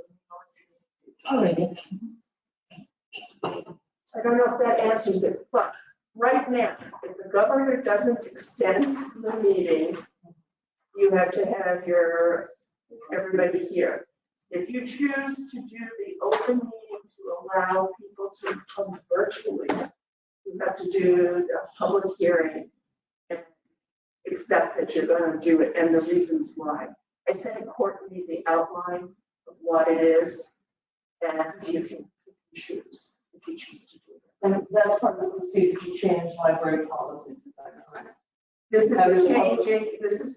I don't know if that answers it, but right now, if the governor doesn't extend the meeting, you have to have everybody here. If you choose to do the open meeting to allow people to come virtually, you have to do the public hearing and accept that you're going to do it and the reasons why. I sent Courtney the outline of what it is, and you can choose if you choose to do it. And that's part of the procedure to change library policies, is that correct? This is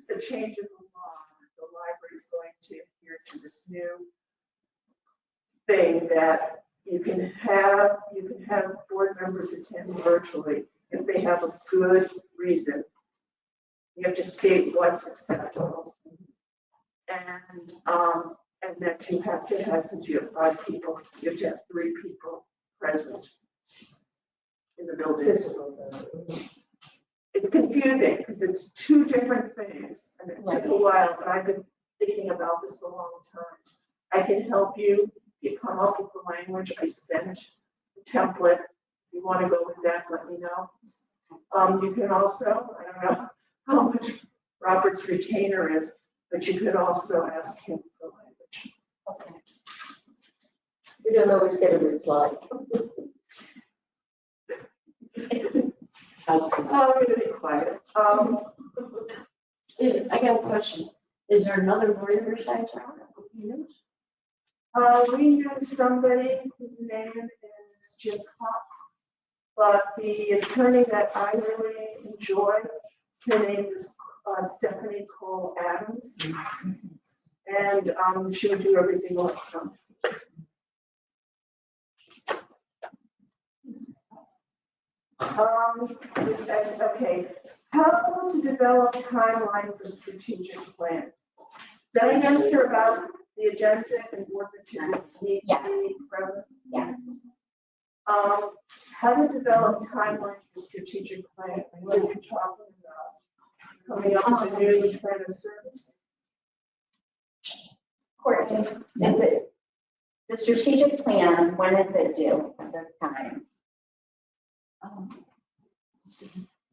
the change in the law. The library is going to adhere to this new thing that you can have board members attend virtually if they have a good reason. You have to state what's acceptable. And that you have to have, since you have 5 people, you have to have 3 people present in the building. It's confusing because it's 2 different things, and it took a while, but I've been thinking about this a long time. I can help you. You come up with the language. I sent the template. If you want to go with that, let me know. You can also, I don't know how much Robert's retainer is, but you could also ask him for language. okay. We don't always get a reply. I'm going to be quiet. I got a question. Is there another lawyer besides Robert? We knew somebody whose name is Jim Cox, but the attorney that I really enjoy, her name is Stephanie Cole Adams, and she would do everything electronic. Okay, how to develop timeline for strategic plan. Did I answer about the agenda and what the two need to be present? Yes. How to develop timeline for strategic plan, and what you're talking about, coming up with a new plan of service. Courtney, is it, the strategic plan, when is it due at this time?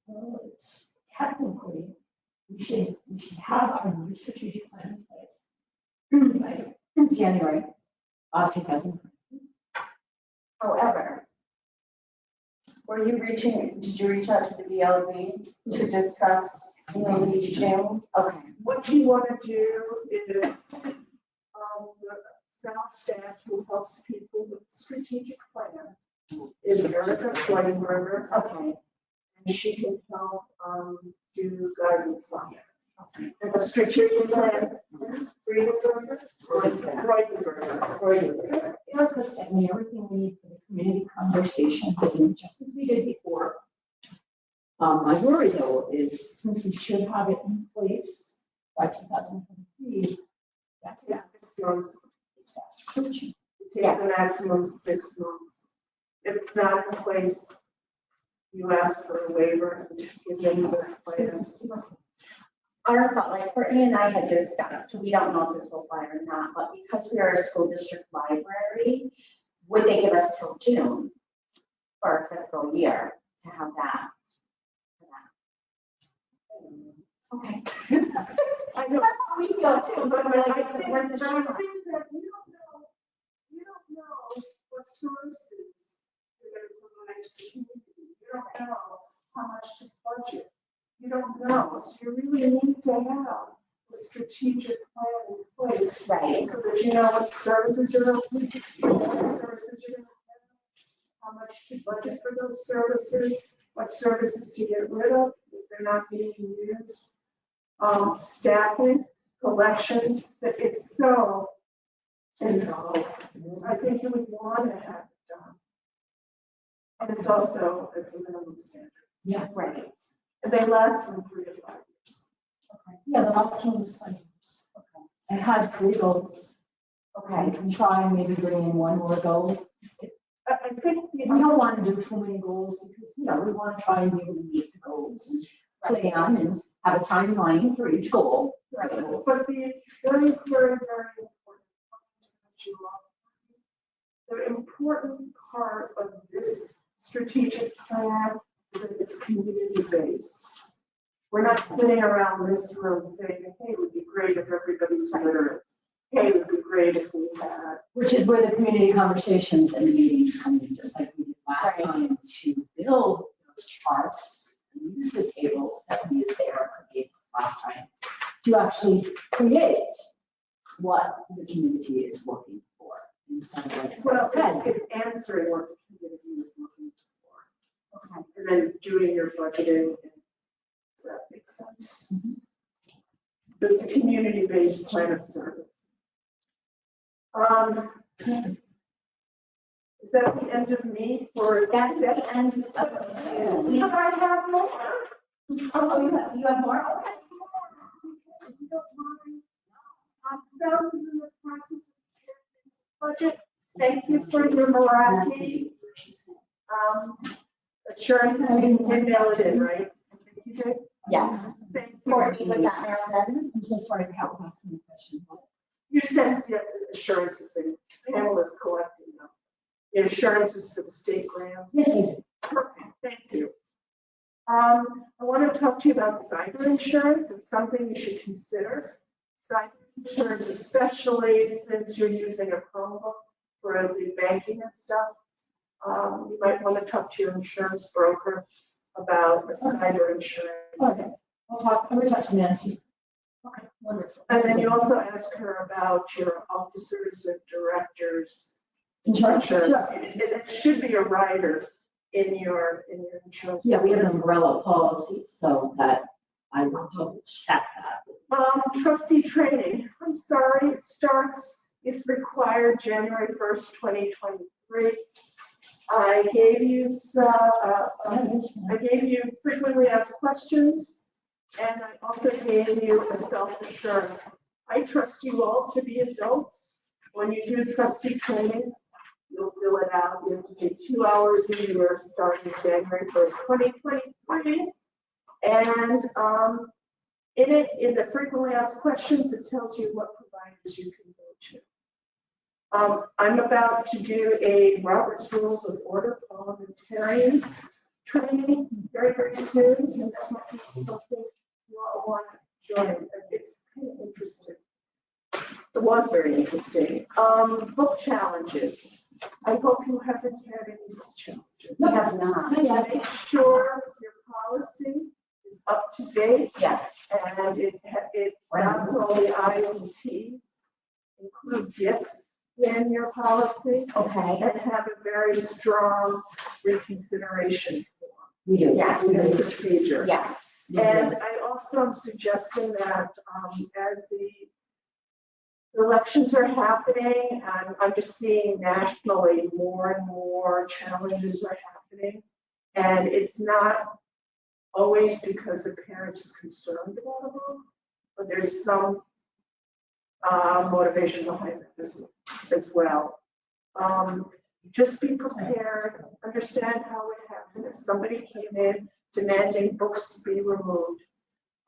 Well, it's technically, we should have our new strategic plan in place by January of 2000. However, did you reach out to the DLD to discuss the details? Okay. What you want to do is, the South staff who helps people with strategic plan is Erica Fleidenberger. Okay. And she can help do guidance on it. And the strategic plan, Freudenberger? Freudenberger. Erica sent me everything we need for the community conversation, just as we did before. My worry though is since we should have it in place by 2023, that's 6 months. fast approaching. It takes the maximum 6 months. If it's not in place, you ask for a waiver and give them the plan. Our thought, like Courtney and I had discussed, we don't know if this will apply or not, but because we are a school district library, would they give us till June for our fiscal year to have that? Okay. I know. That's how we feel too, but we're I like, think it's worth the that shot. you don't know what services you're going to provide to the community. You don't know how much to budget. You don't know, so you really need to have a strategic plan in place. Right. So that you know what services you're going to have, how much to budget for those services, what services to get rid of if they're not being used. Staffing, collections, that it's so central. I think you would want to have it done. And it's also, it's a minimum standard. Yeah, right. And they last from 3 to 5 years. Yeah, the last one was 5 years. I had 3 goals. I can try and maybe bring in one more goal. I think, We don't want to do too many goals because, we want to try and be able to meet the goals and plan and have a timeline for each goal. but the very, very, very important, the important part of this strategic plan is that it's community based. We're not sitting around this room saying, hey, it would be great if everybody was literate. Hey, it would be great if we had. Which is where the community conversations and the meetings come in, just like we did last time, to build those charts and use the tables that we used there last time to actually create what the community is looking for instead of like. Well, it's answering what the community is looking for. Okay. And then doing your budgeting. Does that make sense? Mm-hmm. It's a community-based plan of service. Is that the end of me for That's that? the end of. But I have more. Oh, you have more? Okay. If you don't mind. Sales is in the process of budget. Thank you for your Meraki. Assurance, I did mail it in, right? You did? Yes. Thank you. Courtney, was that mailed in? I'm so sorry, Pat was asking me a question. You sent the assurances and Pam was collecting them. The assurances for the state grant. Yes, I did. Perfect, thank you. I want to talk to you about cyber insurance. It's something you should consider. Cyber insurance, especially since you're using a Chromebook for the banking and stuff. You might want to talk to your insurance broker about the cyber insurance. Okay, I'm gonna talk to Nancy. Okay, wonderful. And then you also ask her about your officers and directors. Insurance, sure. It should be a rider in your insurance. Yeah, we have an umbrella policy, so that I will double check that. Trustee training, I'm sorry, it's required January 1st, 2023. I gave you frequently asked questions, and I also gave you a self-assurance. I trust you all to be adults. When you do trustee training, you'll fill it out. You have to do 2 hours a year starting January 1st, 2023. And in the frequently asked questions, it tells you what providers you can go to. I'm about to do a Robert's Rules of Order parliamentarian training very, very soon. And that might be something you all want to join. It's kind of interesting. It was very interesting. Book challenges. I hope you haven't had any book challenges. We have not. Make sure your policy is up to date. Yes. And it dots all the I's and T's, include gifts in your policy. Okay. And have a very strong reconsideration form. We do. Yes. And procedure. Yes. And I also am suggesting that as the elections are happening, and I'm just seeing nationally more and more challenges are happening. And it's not always because the parent is concerned about a vote, but there's some motivation behind it as well. Just be prepared, understand how it happened. If somebody came in demanding books to be removed,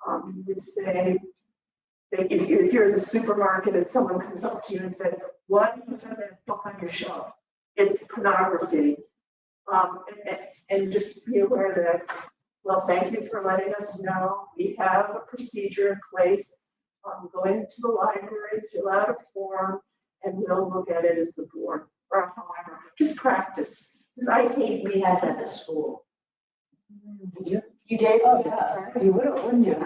you would say, if you're in the supermarket and someone comes up to you and said, why do you have that book on your shelf? It's pornography. And just be aware that, well, thank you for letting us know. We have a procedure in place. Go into the library, fill out a form, and we'll look at it as the board, or however, just practice. Because I hate We had that at school. Did you? You did? Oh, yeah. You would have, wouldn't you?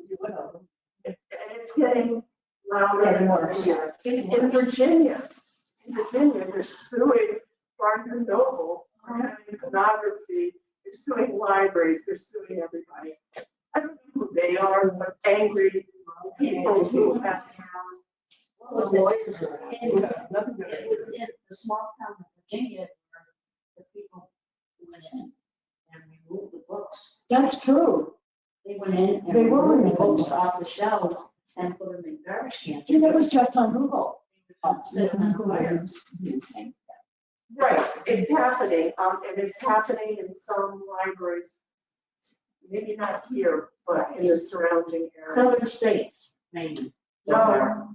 You would have. and it's getting louder. Getting worse. In Virginia, they're suing Barnes and Noble for having pornography. They're suing libraries. They're suing everybody. I don't know who they are, but angry people who have Well, the lawyers are in, it was in the small town of Virginia where the people went in and removed the books. That's true. They went in and They were removed the removing books books. off the shelves and put them in garbage cans. See, that was just on Google. Sitting on the fire. right, it's happening, and it's happening in some libraries. Maybe not here, but in the surrounding area. Southern states, maybe. No,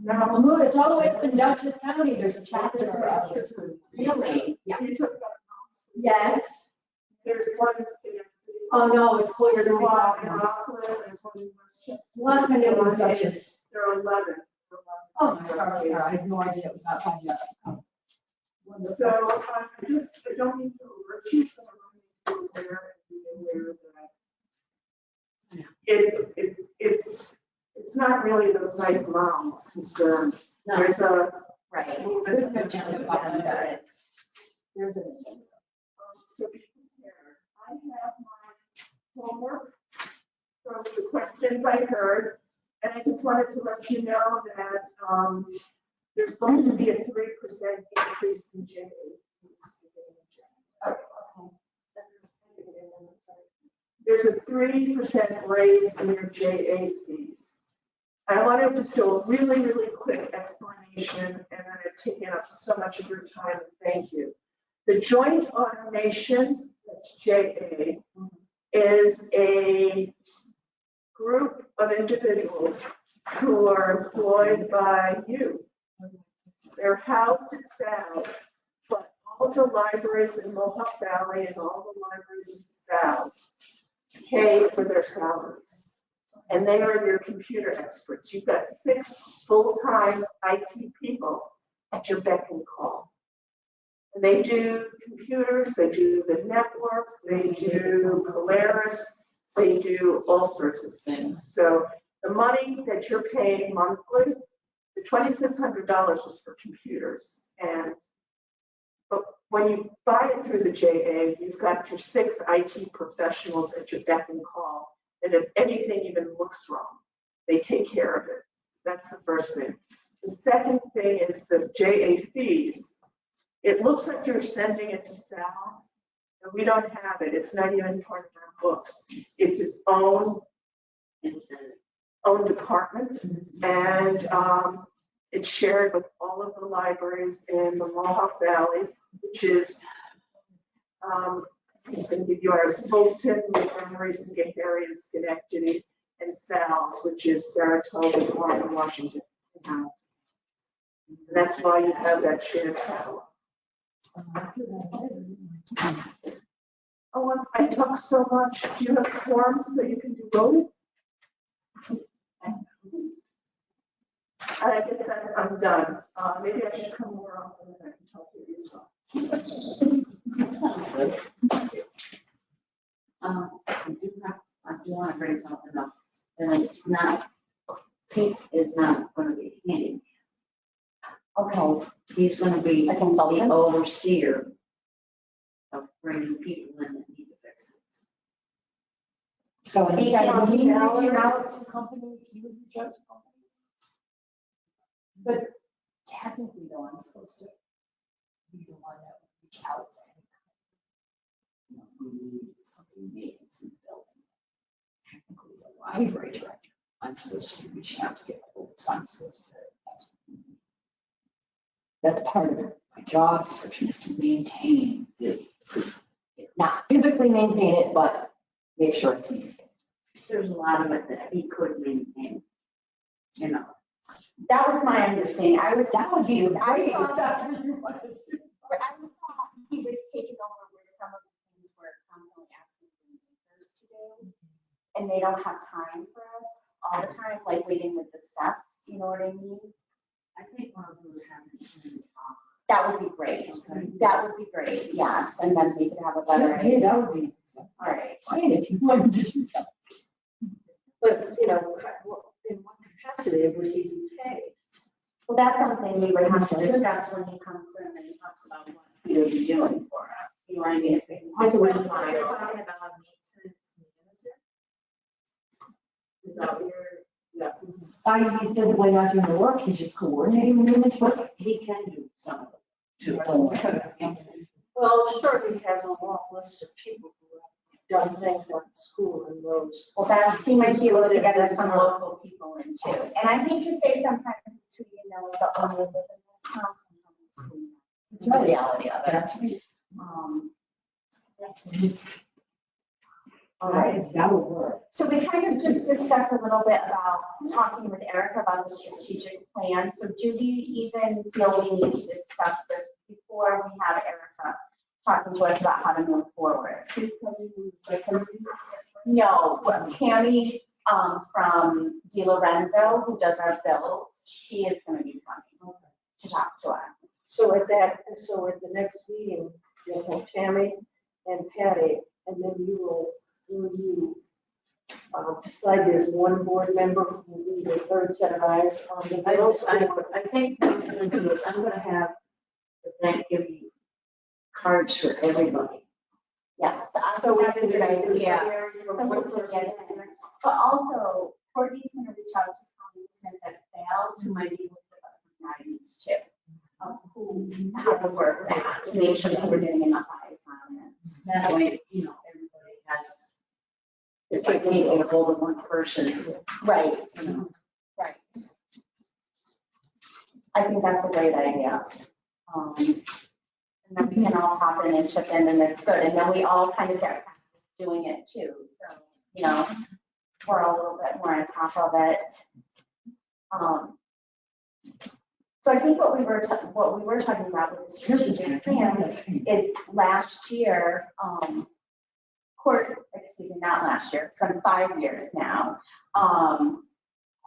It's all the way up in Dutchess County. There's a chapter of this. Really? Yes. Yes. There's one in Schenectady. Oh, no, it's closer There's to one Rockland. in Rockland, there's one in Westchester. Last time it was Dutchess. There are 11. Oh, I'm sorry, I had no idea it was outside the other. So I don't need to alert you, but I want you to be aware and be aware that it's not really those nice moms concerned. No. There's a Right. There's an agenda behind that. There's an agenda. So be prepared. I have my homework from the questions I heard, and I just wanted to let you know that there's going to be a 3% increase in JA. There's a 3% raise in your JA fees. I want to just do a really, really quick explanation, and then I've taken up so much of your time, and thank you. The Joint Automation, that's JA, is a group of individuals who are employed by you. They're housed at SALS, but all the libraries in Mohawk Valley and all the libraries in SALS pay for their salaries. And they are your computer experts. You've got 6 full-time IT people at your beck and call. And they do computers, they do the network, they do Polaris, they do all sorts of things. So the money that you're paying monthly, the $2,600 was for computers. But when you buy it through the JA, you've got your 6 IT professionals at your beck and call. And if anything even looks wrong, they take care of it. That's the first thing. The second thing is the JA fees. It looks like you're sending it to SALS, and we don't have it. It's not even part of our books. It's its own department, and it's shared with all of the libraries in the Mohawk Valley, which is, he's going to give you ours, Fulton, Montgomery, Schoharie, Schenectady, and SALS, which is Saratoga, Warren, Washington. And that's why you have that shared catalog. Oh, I talk so much. Do you have forms that you can do voting? I guess that's, I'm done. Maybe I should come more often and I can talk to you. I do want to bring something up, and it's not, Pete is not going to be handy. Okay, He's going to be A the consultant? overseer of bringing people in that need to fix things. So instead of me reaching salary. out to companies, you would reach out to companies? But technically though, I'm supposed to be the one that would reach out to any company. You know, who needs something maintenance in the building. Technically, as a library director, I'm supposed to be reaching out to get quotes. I'm supposed to, that's part of my job description is to maintain the, not physically maintain it, but make sure it's maintained. There's a lot of it that he could maintain, you know. that was my understanding. I was confused. I thought that's what you wanted to do. I thought he was taking over where some of the things were constantly asking for makers to do. And they don't have time for us all the time, like waiting with the steps, you know what I mean? I think one of those having. That would be great. Okay. That would be great, yes. And then we could have a better Hey, idea. that would be All right. fine if you wanted to do that. But, you know, in what capacity would he be paid? Well, that's something we would have to discuss when he comes in and he talks about what he would be doing for us. You know what I mean? Also, We're we're talking talking about about maintenance manager. Is that what you're, yes. he's physically not doing the work, he's just coordinating the movements, but He can do some of it. Well, sure, he has a long list of people who have done things at the school and those. Well, he might be able to get some local people in too. And I hate to say sometimes it's who you know, but when you live in this town, sometimes it's who you know. It's the reality of it. that's right. All right. That will work. So we kind of just discussed a little bit about talking with Erica about the strategic plan. So do we even feel we need to discuss this before we have Erica talking to us about how to move forward? No, Tammy from Di Lorenzo, who does our bills, she is going to be coming to talk to us. So at the next meeting, you'll have Tammy and Patty, and then will you decide there's one board member who will be the third set of eyes on the bills? I think what I'm gonna do is I'm gonna have the bank give you cards for everybody. Yes, So so that's a good idea. So So we'll put that in. But also, Courtney's going to reach out to Colleen Smith at Sales, who might be able to give us some guidance too. Of who, how to work that, to make sure that we're getting enough eyes on it. That way, you know, everybody has, if I can't get a hold of one person, Right, you know. right. I think that's a great idea. And then we can all hop in and chip in, and it's good. And then we all kind of get practice doing it too. So, you know, we're a little bit more on top of it. So I think what we were talking about with the strategic plan is last year, not last year, it's been 5 years now.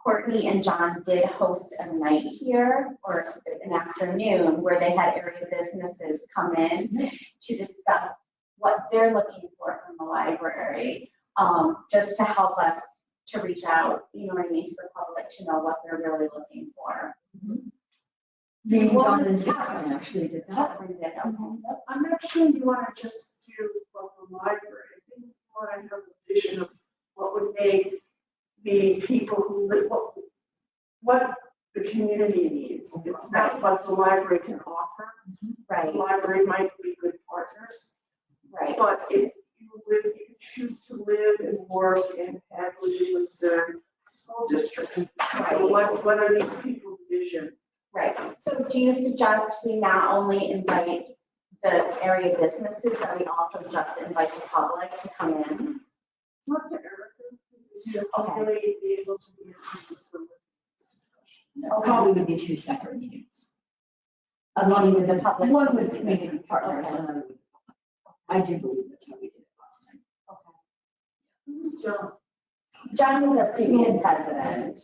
Courtney and John did host a night here, or an afternoon, where they had area businesses come in to discuss what they're looking for from the library, just to help us to reach out, you know what I mean, to the public to know what they're really looking for. John and Catherine actually did that. Catherine did, okay. I'm not sure you want to just do what the library, I think you want to have a vision of what would make the people who live, what the community needs. It's not what the library can offer. Right, The library might be good partners, right. but if you choose to live and work in Hadley, Windsor School District, so what are these people's vision? Right, so do you suggest we not only invite the area businesses, that we also just invite the public to come in? Talk to Erica, because you'll really be able to be in some of this discussion. Probably would be two separate meetings. One with the public. One with community partners, Okay. and another with the public. I do believe that's how we did it last time. Who's John? John was our previous president.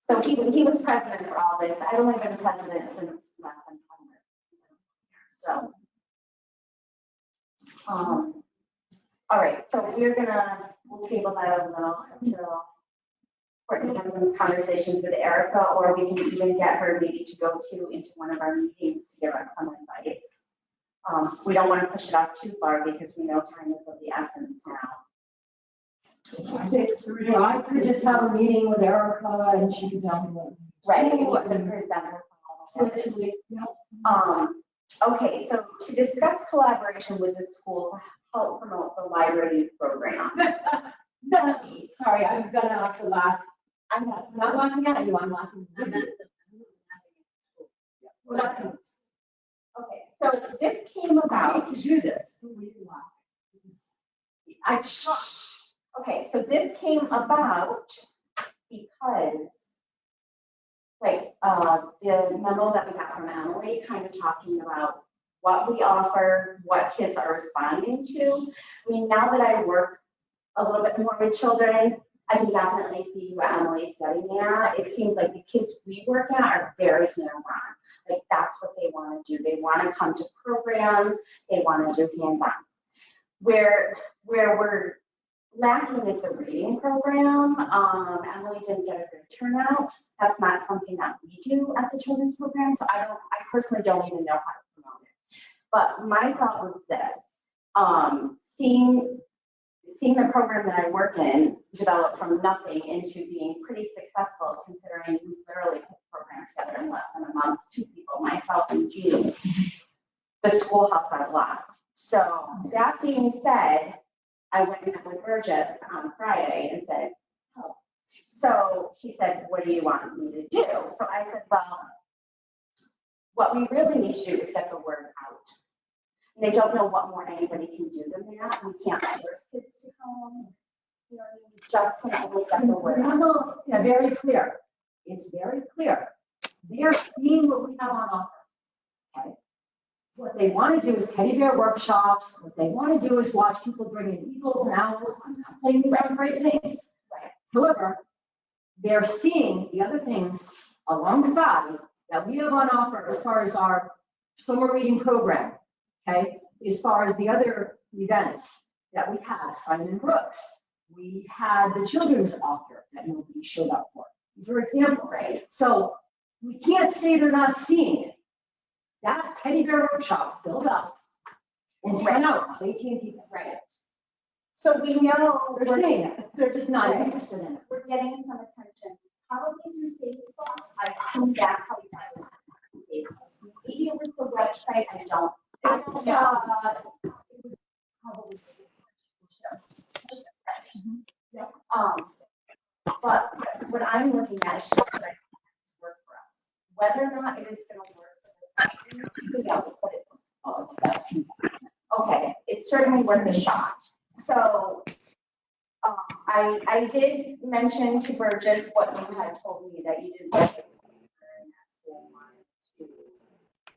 So he was president for all this. I've only been president since last September. So. All right, so we'll table that a little until Courtney has some conversations with Erica, or we can even get her maybe to go into one of our meetings to give us some advice. We don't want to push it off too far because we know time is of the essence now. Well, I could just have a meeting with Erica and she could tell me what. Right, and what the presenters. Okay, so to discuss collaboration with the school to help promote the library youth program. Sorry, I'm gonna have to laugh. I'm not laughing at you, I'm laughing. We're laughing. Okay, so this came about. To do this. Okay, so this came about because, like, the memo that we got from Emily, kind of talking about what we offer, what kids are responding to. I mean, now that I work a little bit more with children, I can definitely see what Emily's getting at. It seems like the kids we work at are very hands-on. Like, that's what they want to do. They want to come to programs, they want to do hands-on. Where we're lacking is the reading program. Emily didn't get a good turnout. That's not something that we do at the children's program, so I personally don't even know how to promote it. But my thought was this, seeing the program that I work in develop from nothing into being pretty successful, considering we literally put the program together in less than a month, 2 people, myself and Jean. The school helped out a lot. So that being said, I went and met with Burgess on Friday and said, oh. So he said, what do you want me to do? So I said, well, what we really need to do is get the word out. And they don't know what more anybody can do than that. We can't force kids to come. You know, we just can only get the word out. No, yeah, very clear. It's very clear. They're seeing what we have on offer. Okay. What they want to do is teddy bear workshops. What they want to do is watch people bring in eagles and owls. I'm not saying these aren't great things. Right. However, they're seeing the other things alongside that we have on offer as far as our summer reading program. Okay, as far as the other events that we had, Simon Brooks, we had the children's author that nobody showed up for. These are examples. Right. So we can't say they're not seeing it. That teddy bear workshop filled up in 10 hours, 18 people. Right. So we know They're seeing it. They're just not Right. interested in it. we're getting some attention. Probably through Facebook. I assume that's how we got it. Facebook. Maybe it was the website. I don't know. It was probably. But what I'm looking at is just what I think to work for us. Whether or not it is going to work for this, who knows, but that's okay. It's certainly worth a shot. So I did mention to Burgess what you had told me, that you didn't want to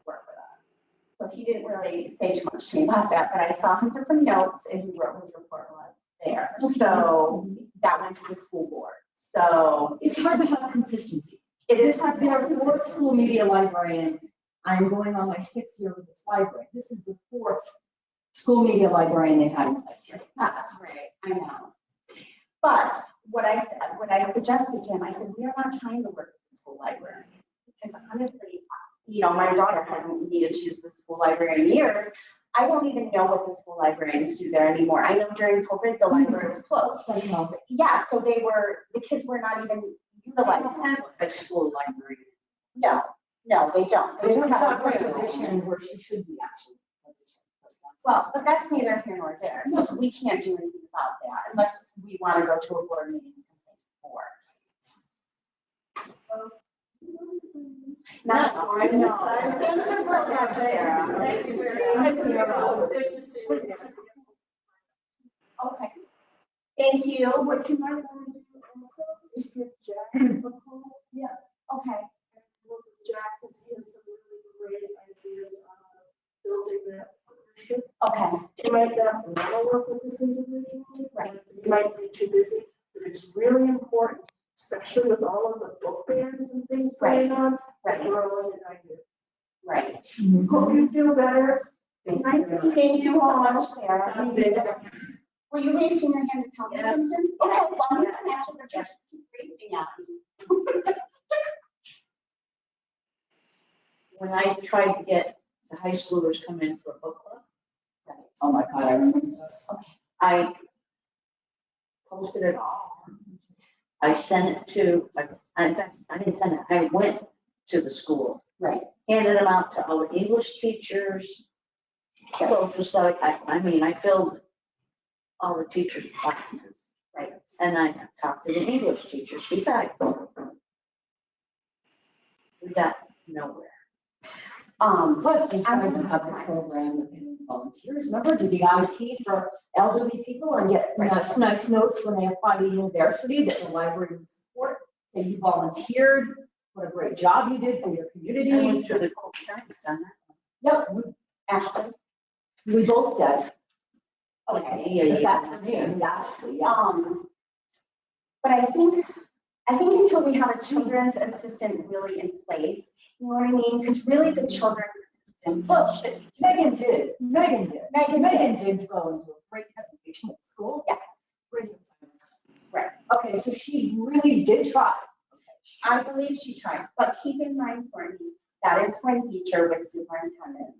work with us. So he didn't really say too much to me about that, but I saw him put some notes and he wrote his report was there. So that went to the school board. So It's hard to have consistency. it This is has been our 4th school media librarian. I'm going on my 6th year with this library. This is the 4th school media librarian they've had in place here. That's right, I know. But what I said, what I suggested to him, I said, we are not trying to work with the school library. Because honestly, you know, my daughter hasn't needed to use the school library in years. I don't even know what the school librarians do there anymore. I know during COVID, the library was closed. Yeah, so the kids were not even utilizing it. High school library. No, they don't. They They just don't have have a a room. position where she should be actually. Well, but that's neither here nor there. So we can't do anything about that unless we want to go to a board meeting and complain for. Not, I know. Thank you so much, Sarah. Thank you very much. It was good to see you. Okay. Thank you. What you might want to do also is give Jack a call. Yeah. Okay. And look at Jack, because he has some really great ideas on building that partnership. Okay. He might not want to work with this individual. Right. He might be too busy, but it's really important, especially with all of the book bans and things going on. Right. We're all in idea. Right. Hope you feel better. Nice to meet you so much, Sarah. I'm big. Will you raise your hand to tell me Yes. something? Okay, well, I'm going to have to just keep raising at me. When I tried to get the high schoolers come in for a book club, Oh my God, I remember this. I posted it all. I sent it to, in fact, I didn't send it, I went to the school, Right. handed them out to all the English teachers, social study, I mean, I filled all the teachers' classes. Right. And I talked to the English teachers besides. We got nowhere. Plus, we tried to have the program in volunteers. Remember, do the IT for elderly people and get nice notes when they apply to university that the library would support. And you volunteered. What a great job you did for your I community. went through the whole science on Yep, Ashley? we both did. that. Okay. Yeah, But that's her name, actually, yeah. But I think until we have a children's assistant really in place, you know what I mean? Because really the children's assistant, Well, Megan did. Megan did go into a great presentation at school. yes, Brilliant. Right. Okay, so she really did try. I believe she tried, but keep in mind, Courtney, that is when Beecher was superintendent.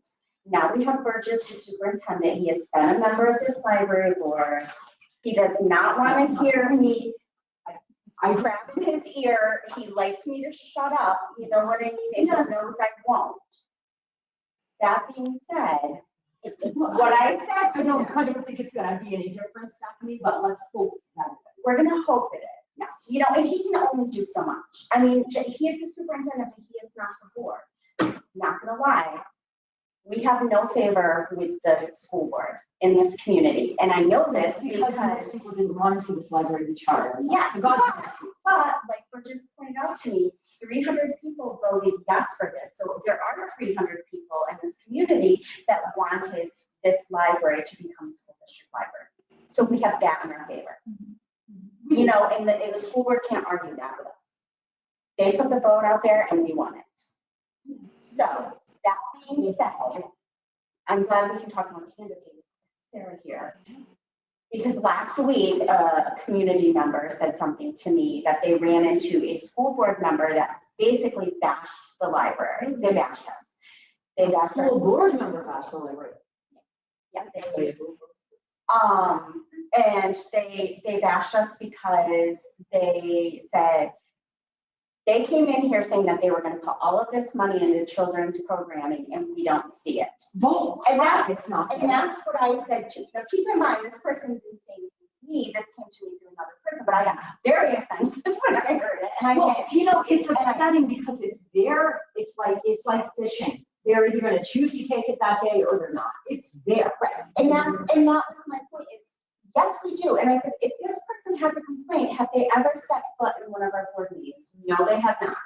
Now we have Burgess as superintendent. He has been a member of this library board. He does not want to hear me. I grab in his ear. He likes me to shut up. You know what I mean? And he knows I won't. That being said, what I said to him, I don't think it's gonna be any different, Stephanie, but let's hope that it is. we're gonna hope it is. Yeah. You know, and he can only do so much. I mean, he is the superintendent, but he is not the board. Not gonna lie. We have no favor with the school board in this community. And I know this Because most people didn't want to see this library be chartered. yes, but like Bert just pointed out to me, 300 people voted yes for this. So there are 300 people in this community that wanted this library to become a school district library. So we have that in our favor. You know, and the school board can't argue that with us. They put the vote out there and we won it. So that being said, I'm glad we can talk more candidly. Sarah here. Because last week, a community member said something to me that they ran into a school board member that basically bashed the library. They bashed us. They bashed our School board member bashed the library. yeah, and they bashed us because they said, they came in here saying that they were gonna put all of this money into children's programming and we don't see it. Vote. And that's, It's not. and that's what I said too. Now keep in mind, this person didn't say anything to me, this came to me through another person, but I got very offended when I heard it. And I Well, did. you know, it's upsetting because it's there, it's like fishing. They're either gonna choose to take it that day or they're not. It's there. Right. And that was my point is, yes, we do. And I said, if this person has a complaint, have they ever set foot in one of our board meetings? No, they have not.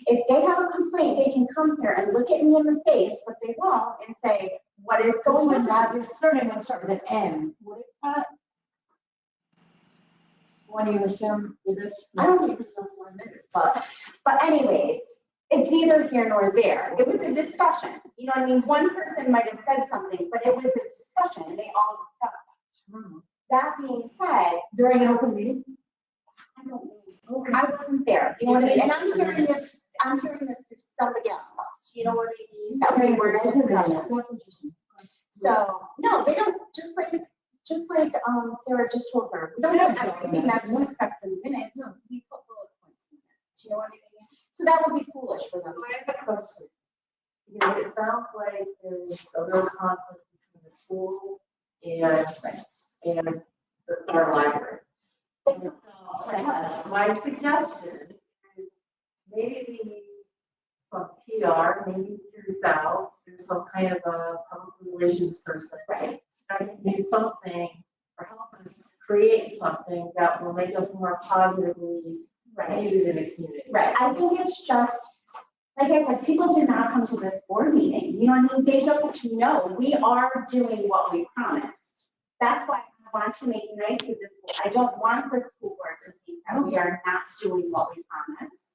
If they have a complaint, they can come here and look at me in the face, but they won't, and say, what is going on? That is certainly going to start with an M. Would it? What do you assume it is? I don't even know what it is, but anyways, it's neither here nor there. It was a discussion. You know what I mean? One person might have said something, but it was a discussion and they all discussed it. That being said, During an open meeting? I don't know. I wasn't there, you know what I mean? And I'm hearing this through somebody else, you know what I mean? That we were discussing. That's interesting. So, no, they don't, just like Sarah just told her, we don't have everything that's discussed in minutes, we put bullet points in minutes, you know what I mean? So that would be foolish for them. So I have a question. You know, it sounds like there's a real conflict between the school and our library. So my suggestion is maybe we need some PR, maybe through Sal's, through some kind of a public relations person. Right. Start to do something or help us create something that will make us more positively viewed in the community. Right, I think it's just, like I said, people do not come to this board meeting, you know what I mean? They don't know, we are doing what we promised. That's why I want to make it nice with this, I don't want the school board to think that we are not doing what we promised.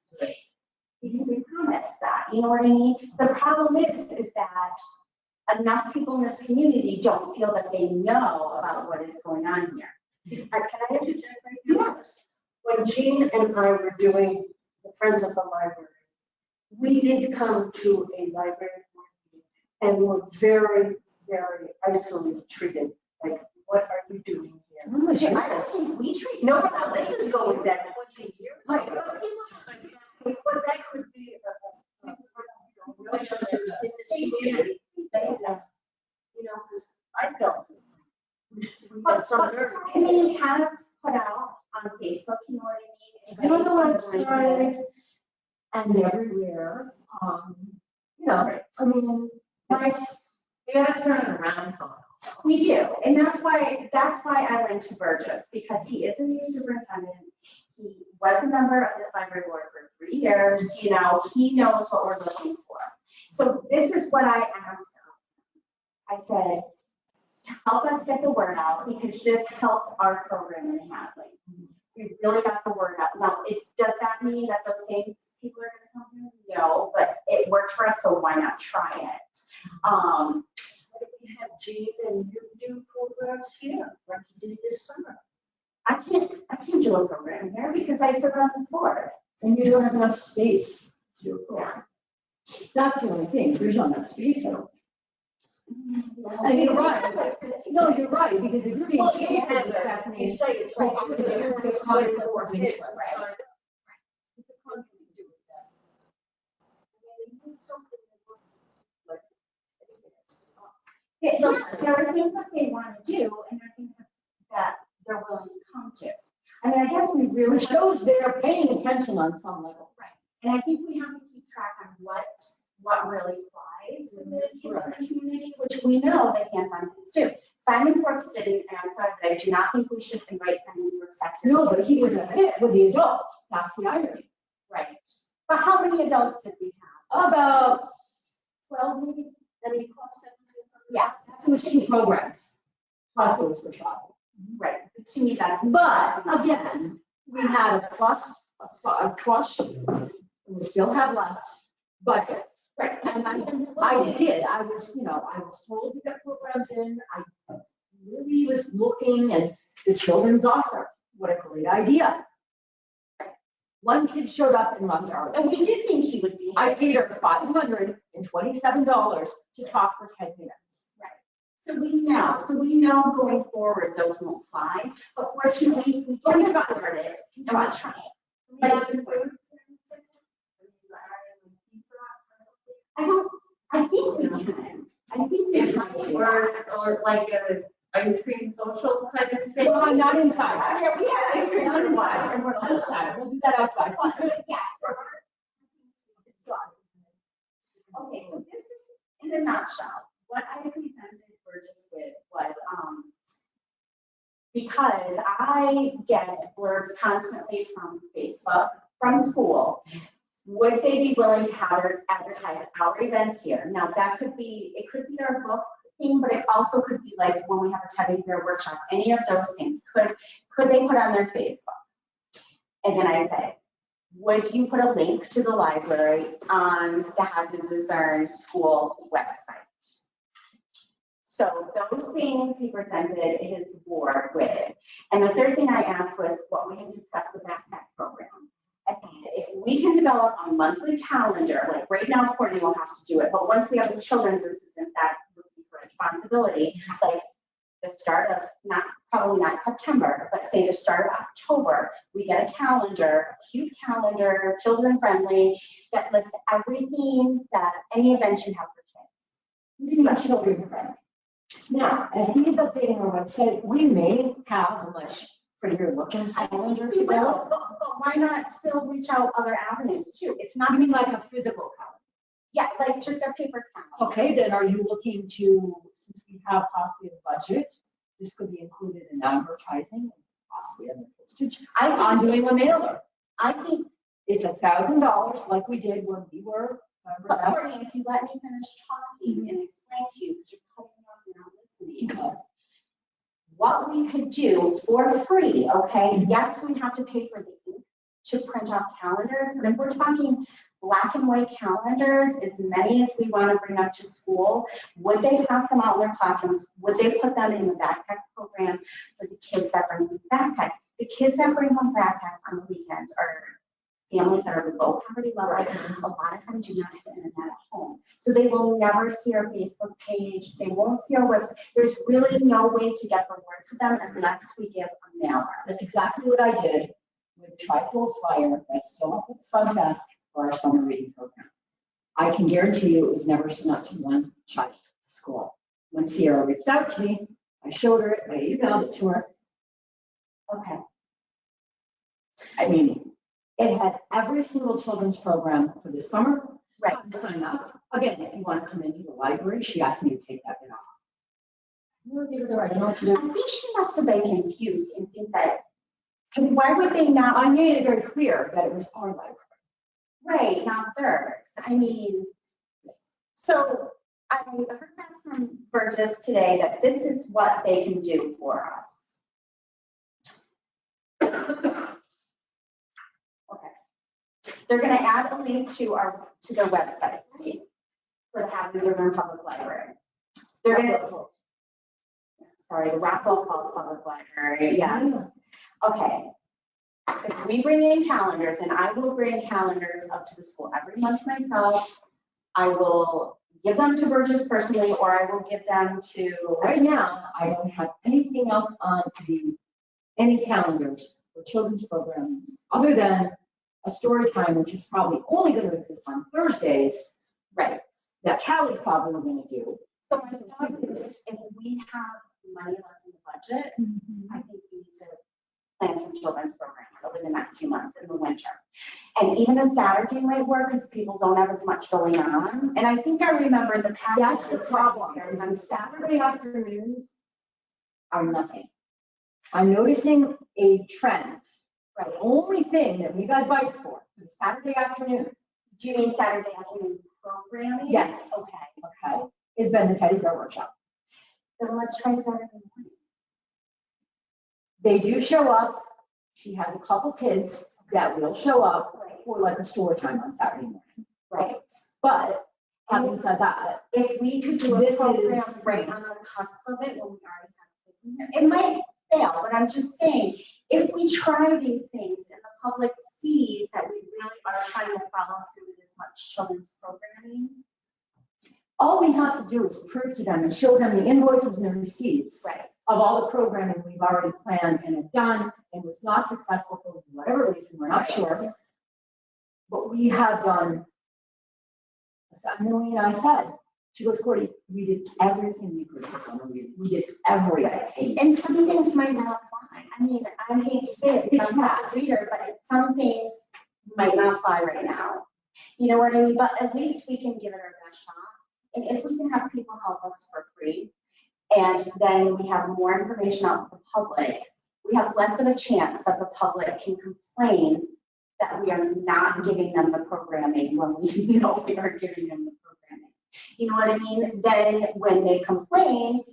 Because we promised that, you know what I mean? The problem is that enough people in this community don't feel that they know about what is going on here. Can I interject right now? Yes. When Jean and I were doing the Friends of the Library, we did come to a library board meeting and were very, very isolated, treated. Like, what are you doing here? I don't think we treat. No, no, this is going back 20 years. Right. But that could be a relationship in this community. You know, because I felt we had some nerve. He has put out on Facebook, you know what I mean? You know, the website and everywhere, you know, I mean, nice. We gotta turn it around somehow. We do, and that's why I went to Burgess, because he is a new superintendent. He was a member of this library board for 3 years, you know, he knows what we're looking for. So this is what I asked him. I said, to help us get the word out, because this helped our program in Hadley. We really got the word out. Now, does that mean that those same people are gonna come here? No, but it worked for us, so why not try it? We have Jean and you do programs here, like you did this summer. I can't do a program here because I serve on this board. And you don't have enough space to do a program. That's the only thing, there's not enough space, I don't. And you're right. No, you're right, because if you're being Well, you paid for have this, it. Stephanie. You say it's like, Well, it's it's like conflict of kids, interest. right? It's a conflict to do with that. I mean, you need something that looks like. There are things that they want to do, and there are things that they're willing to come to. I mean, I guess we really. Which shows they're paying attention on some level. Right. And I think we have to keep track on what really flies with the kids in the community, which we know that hands-on things do. Simon Brooks didn't, and I'm sorry, but I do not think we should invite Simon Brooks back here. No, but he was a hit with the adults. That's the irony. Right. But how many adults did we have? About 12 maybe? And he costs $1,700. Yeah. It was 2 programs, plus it was for travel. Right. To me, that's. But again, we had a plus, a crush, and we still have left budgets. Right. And I did, I was told to get programs in, I really was looking at the children's author, what a great idea. One kid showed up in Montreal, And we did think he would be. I paid her $527 to talk for 10 minutes. So we know going forward, those won't fly, but fortunately, we can afford it, and we're trying. But it's food. I think we can. I think we can. Or like a ice cream social kind of thing. Well, I'm not inside. Yeah, we had ice cream on the water, and we're Outside, we'll do that outside. Yes. Okay, so this is, in a nutshell, what I presented Burgess with was, because I get blurbs constantly from Facebook, from school, would they be willing to advertise our events here? Now, it could be our book thing, but it also could be like when we have a teddy bear workshop, any of those things. Could they put on their Facebook? And then I said, would you put a link to the library on the Hadley Luzerne School website? So those things he presented his board with. And the third thing I asked was what we had discussed the backpack program. I said, if we can develop a monthly calendar, like right now, Courtney will have to do it, but once we have a children's assistant, that would be her responsibility, like the start of, probably not September, but say the start of October, we get a calendar, a cute calendar, children friendly, that lists everything that any event you have for kids. Pretty much children friendly. Now, as he is updating our website, we may have a much prettier looking calendar to We will, develop. but why not still reach out other avenues too? It's not, I mean, like a physical calendar. yeah, like just a paper calendar. Okay, then are you looking to, since we have possibly a budget, this could be included in advertising, possibly in the postage. I'm doing a mailer. I think, It's $1,000 like we did when we were. remember but that? Courtney, if you let me finish talking and explain to you, because you're cutting off and not listening. What we could do for free, okay? Yes, we have to pay for the ink to print off calendars, but if we're talking black and white calendars, as many as we want to bring up to school, would they pass them out in their classrooms? Would they put them in the backpack program for the kids that bring home backpacks? The kids that bring home backpacks on the weekends are families that are below poverty level. A lot of them do not have internet at home. So they will never see our Facebook page. They won't see our website. There's really no way to get the word to them unless we give a mailer. That's exactly what I did with Trifold Flyer that's still up at the front desk for our summer reading program. I can guarantee you it was never sent out to one child at school. When Sierra reached out to me, I showed her it, I emailed it to her. Okay. I mean, it had every single children's program for the summer. Right. Sign up. Again, if you want to come into the library, she asked me to take that bit off. We'll give her the right, I know what to I do. think she must have been confused and think that, because why would they not, I made it very clear that it was our library. right, not theirs? I mean, so I heard back from Burgess today that this is what they can do for us. Okay. They're going to add a link to their website for the Hadley Luzerne Public Library. They're going to, sorry, the Rockwell Falls Public Library, yes. Okay. If we bring in calendars, and I will bring calendars up to the school every month myself, I will give them to Burgess personally, or I will give them to, Right now, I don't have anything else on any calendars for children's programs, other than a story time, which is probably only going to exist on Thursdays, right. that Callie's probably going to do. So my thought is, if we have money left in the budget, I think we need to plan some children's programs over the next few months in the winter. And even a Saturday might work because people don't have as much going on. And I think I remember the past. That's the problem, is on Saturday afternoons are nothing. I'm noticing a trend. Right. The only thing that we got bites for is Saturday afternoon. Do you mean Saturday afternoon programming? Yes. Okay. Okay, has been the teddy bear workshop. Then let's try Saturday morning. They do show up. She has a couple kids that will show up Right. for like a story time on Saturday morning. Right. But having said that, If we could do a This program is- right on the cusp of it when we already have kids in there, it might fail, but I'm just saying, if we try these things and the public sees that we really are trying to follow through with as much children's programming. all we have to do is prove to them and show them the invoices and the receipts Right. of all the programming we've already planned and have done and was not successful for whatever reason, we're not sure. But we have done, as Emily and I said, she goes, Gordy, we did everything we could for summer reading. We did everything. And some things might not fly. I mean, I hate to say it, because I'm not a reader, but some things might not fly right now. You know what I mean? But at least we can give it our best shot. And if we can have people help us for free, and then we have more information out to the public, we have less of a chance that the public can complain that we are not giving them the programming when we know we are giving them the programming. You know what I mean? Then when they complain,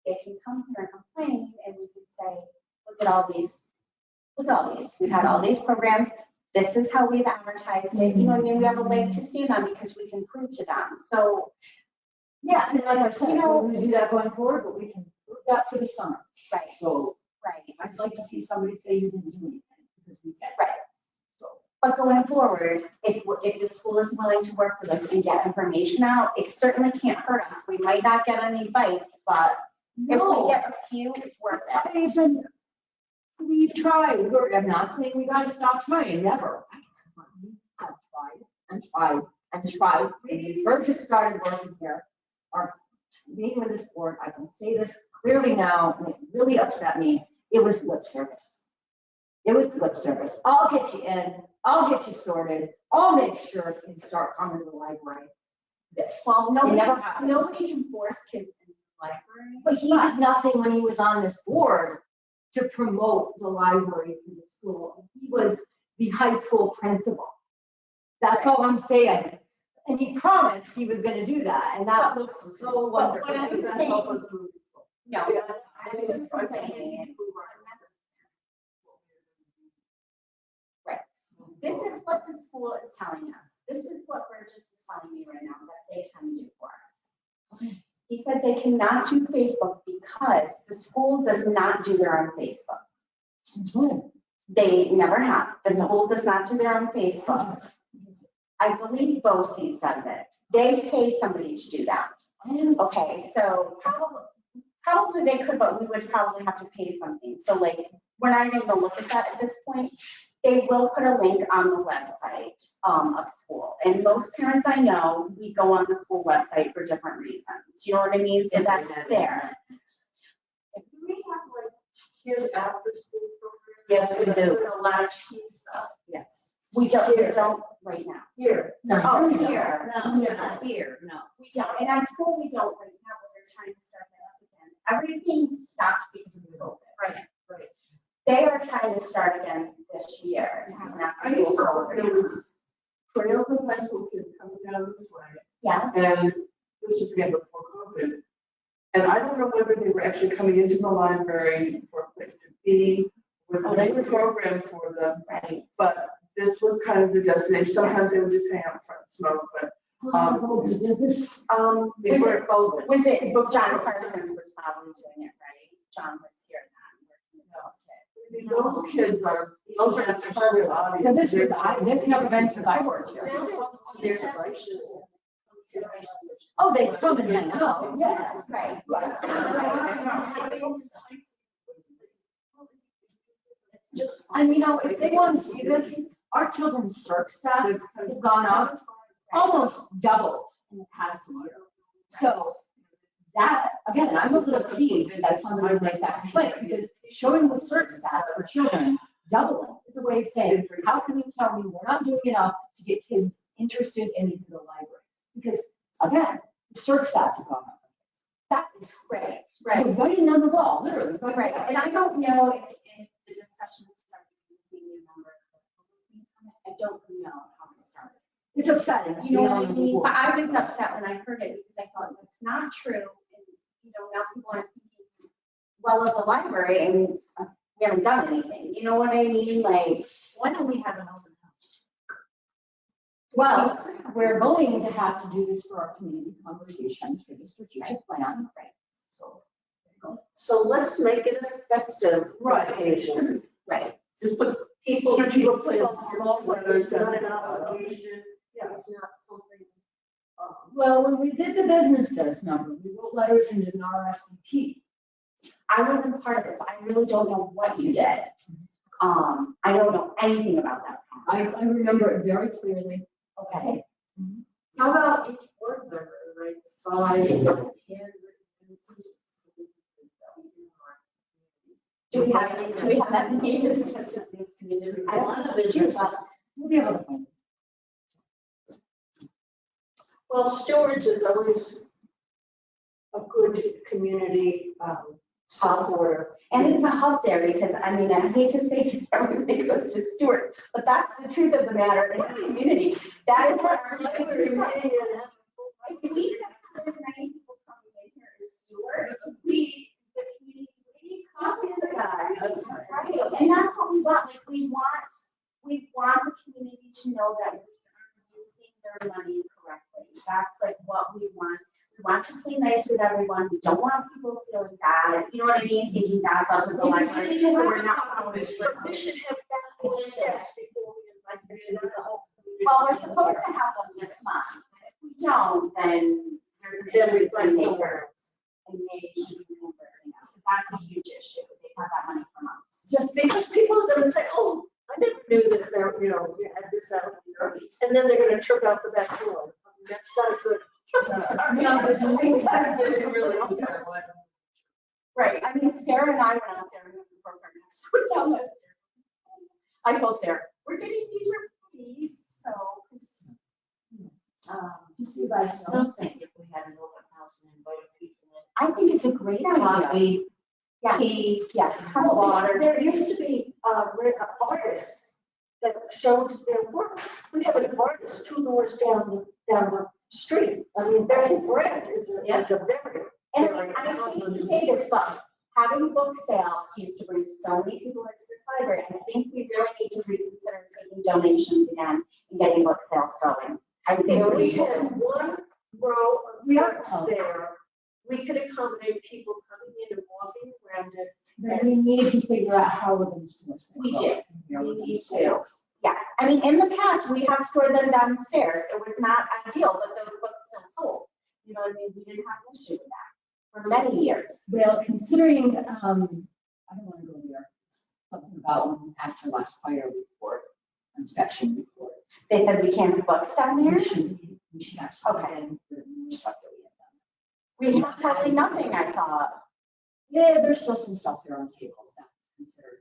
they can come here and complain, and we can say, look at all these, we've had all these programs, this is how we've advertised it, you know what I mean? We have a leg to stand on because we can prove to them. So, Yeah, and like I said, we're going to do that going forward, but we can prove that for the summer. right, So right, I'd like to see somebody say you didn't do anything, because we can. right. So, But going forward, if the school is willing to work with us and get information out, it certainly can't hurt us. We might not get any bites, but if we get a few, it's worth I it. mean, we've tried, I'm not saying we gotta stop trying, never. I've tried and tried and tried. Maybe Burgess started working here, or meeting with this board, I can say this clearly now, and it really upset me, it was lip service. It was lip service. I'll get you in, I'll get you sorted, I'll make sure you can start coming to the library. This. Well, It never happened. nobody can force kids in the library. But he did nothing when he was on this board to promote the libraries in the school. He was the high school principal. That's all I'm saying. And he promised he was gonna do that, and that looks so wonderful. what I'm Does that saying- help us move? No. Yeah, I think it's complaining. Right. This is what the school is telling us. This is what Burgess is telling me right now that they can do for us. He said they cannot do Facebook because the school does not do their own Facebook. They never have. The school does not do their own Facebook. I believe BOCES does it. They pay somebody to do that. Okay, so probably they could, but we would probably have to pay something. So like, we're not even gonna look at that at this point. They will put a link on the website of school. And most parents I know, we go on the school website for different reasons. You know what I mean? So that's there. Do we have like kids after school programs? Yes, we do. With a latchkey stuff? Yes. We don't right now. Here. Oh, here. No, not here, no. We don't. And at school, we don't right now, but they're trying to start that up again. Everything stopped because of COVID. Right, right. They are trying to start again this year. to have an I after-school used to program. there was trails of high school kids coming down this way, Yes. and it was just again before COVID. And I don't know whether they were actually coming into the library for a place to be, whether they were programmed for them, Right. but this was kind of the destination. Sometimes they would just hang out front and smoke, but, This, before COVID. Was it, well, John Parsons was probably doing it, right? John was here then, working with those kids. Those kids are, those are the target audience. so this never been since I worked here. There's a bunch of Oh, they come and hang out, yeah. Right. Just, and if they want to see this, our children's circ stats have gone up almost doubled in the past year. So that, again, I'm a little peeved that somebody makes that complaint, because showing the circ stats for children doubling is a way of saying, how can you tell me we're not doing enough to get kids interested in the library? Because again, the circ stats have gone up. That is Right, right, writing on the wall, literally. right. And I don't know if the discussion started with the new number. I don't know how it started. It's upsetting. You know what I mean? But I was upset when I heard it because I thought that's not true. And, now people aren't thinking well of the library and we haven't done anything. You know what I mean? Like, Why don't we have an open house? Well, we're going to have to do this for our community conversations for the strategic plan. right. So let's make it a festive occasion. Right. Just put people. Strategic plan. It's not an obligation, it's not something. Well, when we did the businesses number, we wrote letters into an RSVP. I wasn't part of it, so I really don't know what you did. I don't know anything about that I process. remember it very clearly. Okay. How about each board member writes 5 handwritten Do we have that many? It's just A lot of it is, We'll be able to find it. well, Stewart's is always a good community supporter. And it's a hub there because, I mean, I hate to say everything goes to Stewart's, but that's the truth of the matter in the community. That is what our library is. If we have as many people coming in here as Stewart's, the community costs the guy. Right, and that's what we want. Like, we want the community to know that we are using their money correctly. That's like what we want. We want to play nice with everyone. We don't want people feeling bad. You know what I mean? Thinking bad thoughts of the library. We're not. We should have that steps before we invite the whole community. Well, we're supposed to have them this month. If we don't, then there's an issue with makers. And they should be reimbursing us, because that's a huge issue. They have that money for months. Just because people are gonna say, oh, I never knew that there, we had this out here. And then they're gonna trip out the back door. That's not good. Right, I mean, Sarah and I went out there and it was broken next door down the stairs. I told Sarah, we're getting these replaced, so. Just so you guys know. Still think if we had an open house and invited people I think it's a great in, idea. coffee, Yeah. tea, Yes, come water. There used to be artists that showed their work. We have an artist 2 doors down the street. I mean, Betsy Brett is a very. And I hate to say this, but having book sales used to bring so many people into this library. And I think we really need to reconsider taking donations again and getting book sales going. I think If we we had 1 row of books there, we could accommodate people coming in and walking around it. Then we need to figure out how we're going to source them. We do. We need to. Yes, I mean, in the past, we have stored them downstairs. It was not ideal, but those books still sold. You know what I mean? We didn't have an issue with that for many years. Well, considering, I don't want to go there, something about after last fire report, inspection report. They said we can't have books down there. We should actually Okay. get in the more stuff that we have done. We have probably nothing, I thought. Yeah, there's still some stuff there on tables that's considered.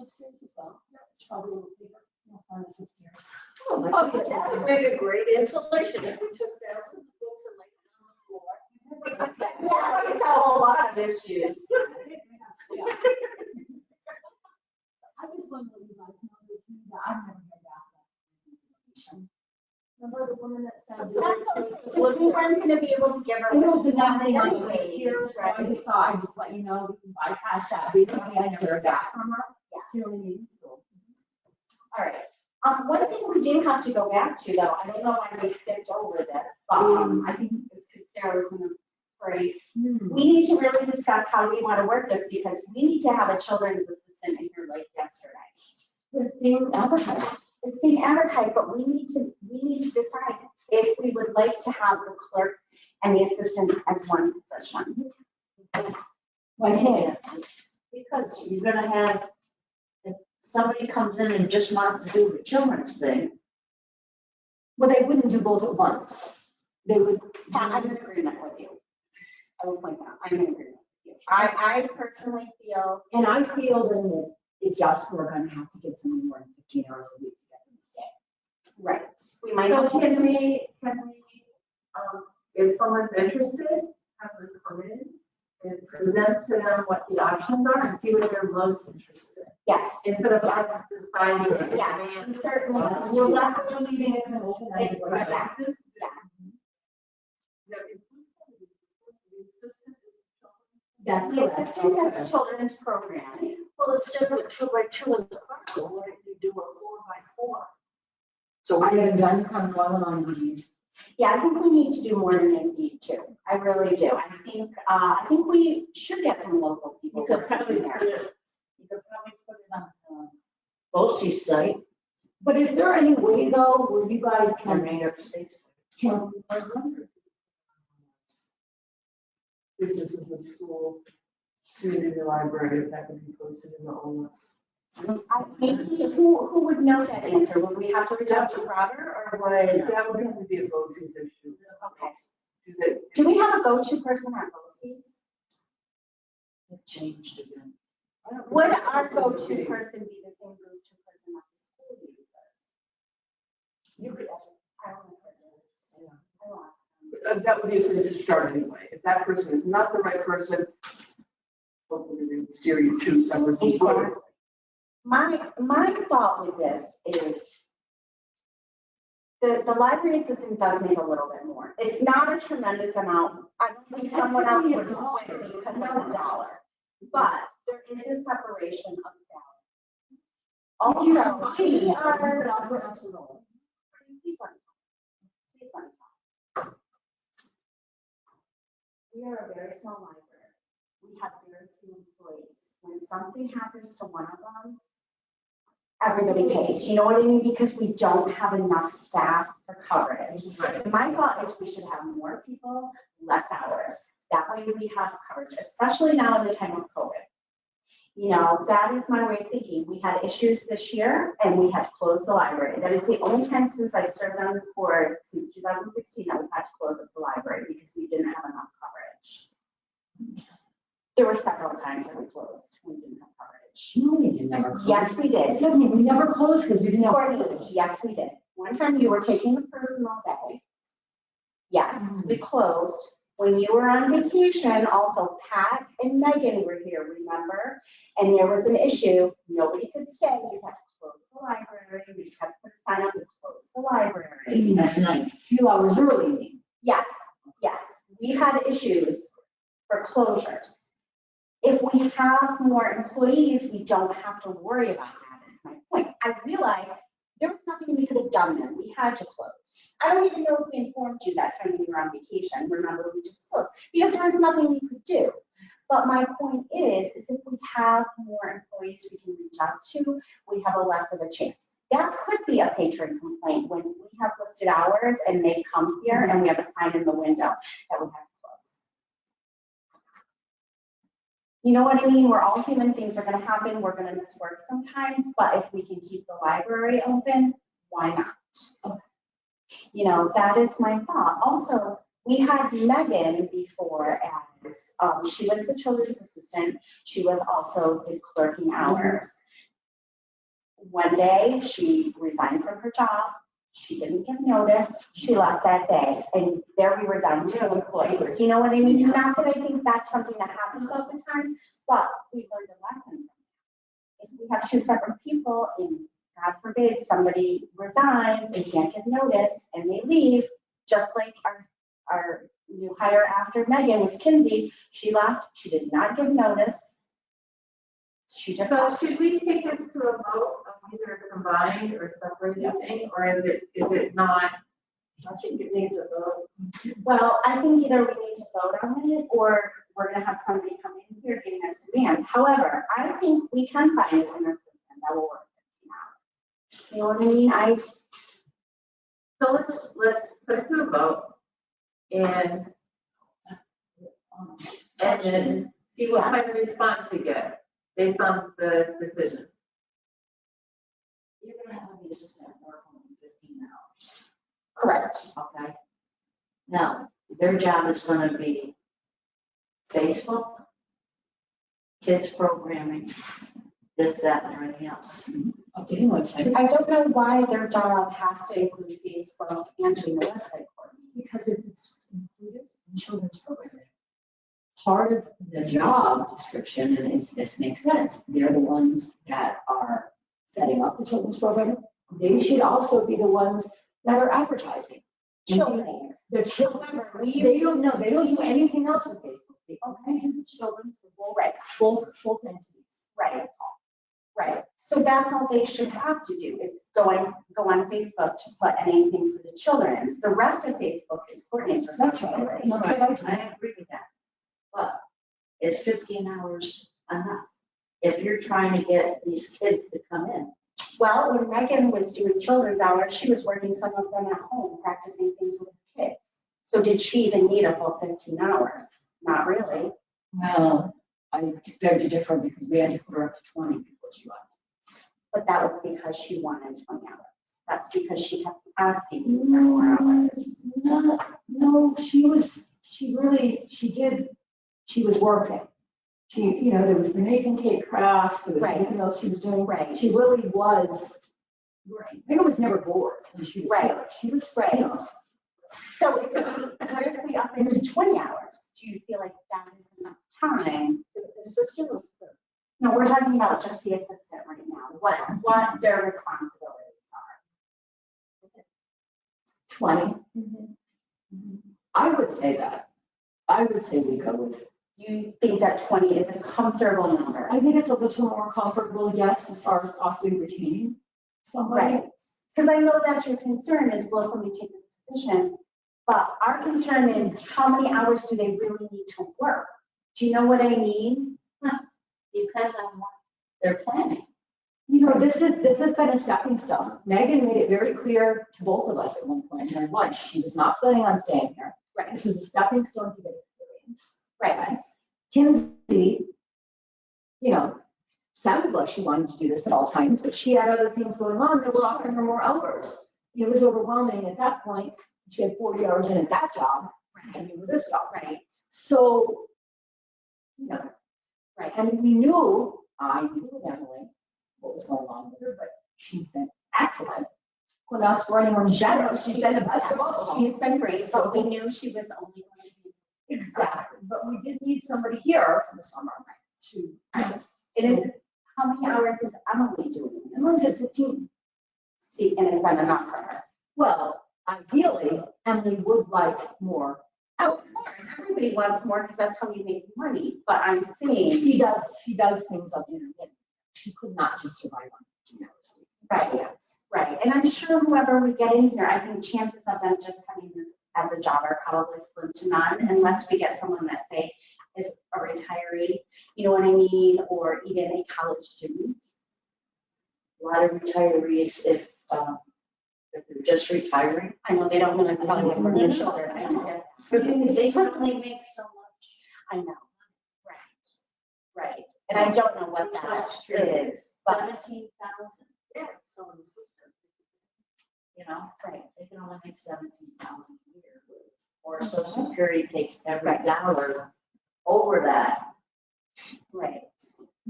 Upstairs as well. Probably a little safer. On the upstairs. Oh, my God, that would make a great insulation if we took thousands of books and laid them on the floor. Yeah, we saw a lot of issues. Yeah. I just want to let you guys know that I've never heard that. Remember the woman that said. That's okay. We weren't gonna be able to give her. I know the what next she thing on the wanted list here, anyways, so I right? just thought I'd just let you know, we can bypass that, because I never heard that from her. Yeah. You know what I mean? So. All right. One thing we do have to go back to though, I don't know why we skipped over this, but I think it's because Sarah was in a break. We need to really discuss how we want to work this because we need to have a children's assistant in here like yesterday. It's being advertised. It's being advertised, but we need to decide if we would like to have the clerk and the assistant as one position. Why can't? Because you're gonna have, if somebody comes in and just wants to do the children's thing, Well, they wouldn't do both at once. They would. Yeah, I'm in agreement with you. I will point out, I'm in agreement with you. I personally feel, And I feel that it's just, we're gonna have to give someone more than 15 hours a week to get them to stay. right, we might So have to. can we, if someone's interested, have them come in and present to them what the options are and see what they're most interested Yes, in, instead of us deciding. in yes, we advance. certainly. We're definitely leaving it kind of open. It's, Right. yeah, Now, if we have the assistant in the children's That's the correct. assistant has children's programming. Well, instead of a 2x2 in the classroom, why don't you do a 4x4? So I haven't done the kind of one-on-one meeting. Yeah, I think we need to do more than Indeed too. I really do. I think we should get some local people. you could probably working put there. it, you could probably put it on BOCES site But is there any way though where you guys on can, New York State. can, This is a school, community library, if that can be posted in the OLS. Maybe, who would know that answer? Would we have to reach out to Robert or would, That would have to be a BOCES issue. okay. Do they- Do we have a go-to person at BOCES? It changed again. I don't know. Would our go-to person be the same go-to person that the school uses? you could, I don't know what it is. I will ask them. That would be a place to start anyway. If that person is not the right person, hopefully they would steer you to someone who's good. Exactly. My thought with this is the library assistant does make a little bit more. It's not a tremendous amount. I don't think someone else would quit because of the dollar. But there is a separation of salary. Also, we are, please let me talk. Please let me talk. We are a very small library. We have very few employees. When something happens to one of them, everybody pays. You know what I mean? Because we don't have enough staff for coverage. My thought is we should have more people, less hours. That way we have coverage, especially now in the time of COVID. You know, that is my way of thinking. We had issues this year and we had to close the library. That is the only time since I've served on this board, since 2016, that we've had to close up the library because we didn't have enough coverage. There were several times that we closed. We didn't have coverage. no, we did never close. Yes, we did. Stephanie, we never closed because we didn't have. Courtney, yes, we did. One time you were taking a personal day. Yes, we closed. When you were on vacation, also Pat and Megan were here, remember? And there was an issue. Nobody could stay. You had to close the library. We just had to put a sign up to close the library. That's night, a few hours early. Yes, yes. We had issues for closures. If we have more employees, we don't have to worry about that, is my point. I realized there was nothing we could have done then. We had to close. I don't even know if we informed you that time we were on vacation. Remember, we just closed because there was nothing we could do. But my point is if we have more employees we can reach out to, we have a less of a chance. That could be a patron complaint when we have listed hours and they come here and we have a sign in the window that we have to close. You know what I mean? We're all human, things are gonna happen, we're gonna miss work sometimes, but if we can keep the library open, why not? Okay. You know, that is my thought. Also, we had Megan before as, she was the children's assistant, she was also did clerking hours. One day, she resigned from her job, she didn't give notice, she left that day, and there we were down 2 employees. You know what I mean? Not that I think that's something that happens all the time, but we learned a lesson from that. If we have 2 separate people, and God forbid, somebody resigns and can't give notice, and they leave, just like our new hire after Megan was Kinsey, she left, she did not give notice. She just So left. should we take this to a vote of either combined or separate, you think, or is it not? I think it needs a vote. Well, I think either we need to vote on it or we're gonna have somebody come in here giving us demands. However, I think we can find an assistant that will work 15 hours. You know what I mean? So let's put it to a vote and then see what kind of response we get based on the decision. You're gonna have the assistant work only 15 hours, Correct. okay? Now, their job is gonna be Facebook, kids programming, this, that, and everything else. Updating website. I don't know why their job has to include Facebook and doing the website for me. Because if it's included in children's programming, part of the job description, and this makes sense, they're the ones that are setting up the children's programming. They should also be the ones that are advertising. Children's. The children, Remember, we they used- don't know, they don't do anything else with Facebook. They only do the children's, for both entities. Right. Right. So that's all they should have to do is go on Facebook to put anything for the children's. The rest of Facebook is Courtney's That's right. responsibility. No, I agree with that. But is 15 hours enough? If you're trying to get these kids to come in, Well, when Megan was doing children's hours, she was working some of them at home, practicing things with the kids. So did she even need a full 15 hours? Not really. Well, I beg to differ because we had to put her up to 20 before she left. But that was because she wanted 20 hours. That's because she kept asking for more hours. No, she was working. There was the make and take crafts, there was Right. anything else she was doing. Right. She really was working. Megan was never bored when she was Right. here. She was, Right. you know, So what if we up it to 20 hours? Do you feel like that is enough time? No, we're talking about just the assistant right now, what their responsibilities are. 20. I would say that. I would say we go with, You think that 20 is a comfortable number? I think it's a little more comfortable, yes, as far as possibly retaining somebody. Right. Because I know that your concern is, will somebody take this position? But our concern is, how many hours do they really need to work? Do you know what I mean? depends on what they're planning. This has been a stepping stone. Megan made it very clear to both of us at one point in her life, she was not planning on staying here. Right. This was a stepping stone to get experience. Right. Kinsey, sounded like she wanted to do this at all times, but she had other things going on that were offering her more hours. It was overwhelming at that point. She had 40 hours in at that job, and it was this job. Right. So, Right. and I knew Emily, what was going on with her, but she's been excellent. Well, that's for anyone's shadow. She's been the best of all. She's been great, but we knew she was only going to be. Exactly, but we did need somebody here for the summer to. It is, how many hours is Emily doing? Emily's at 15. See, and it's been enough for her. Well, ideally, Emily would like more Of course, everybody wants more because that's how we make money, but I'm saying, She does things on the internet. She could not just survive on 15 hours a week. right, and I'm sure whoever we get in here, I think chances of them just having this as a job are probably slim to none, unless we get someone that say is a retiree, you know what I mean, or even a college student. A lot of retirees, if they're just retiring, I know they don't want to tell you from their children, I know that. they can only make so much. I know, right, and I don't know what that is, but, 17,000. Yeah, so in the system. right, They can only make 17,000 a year. Or Social Security takes every dollar over that. right.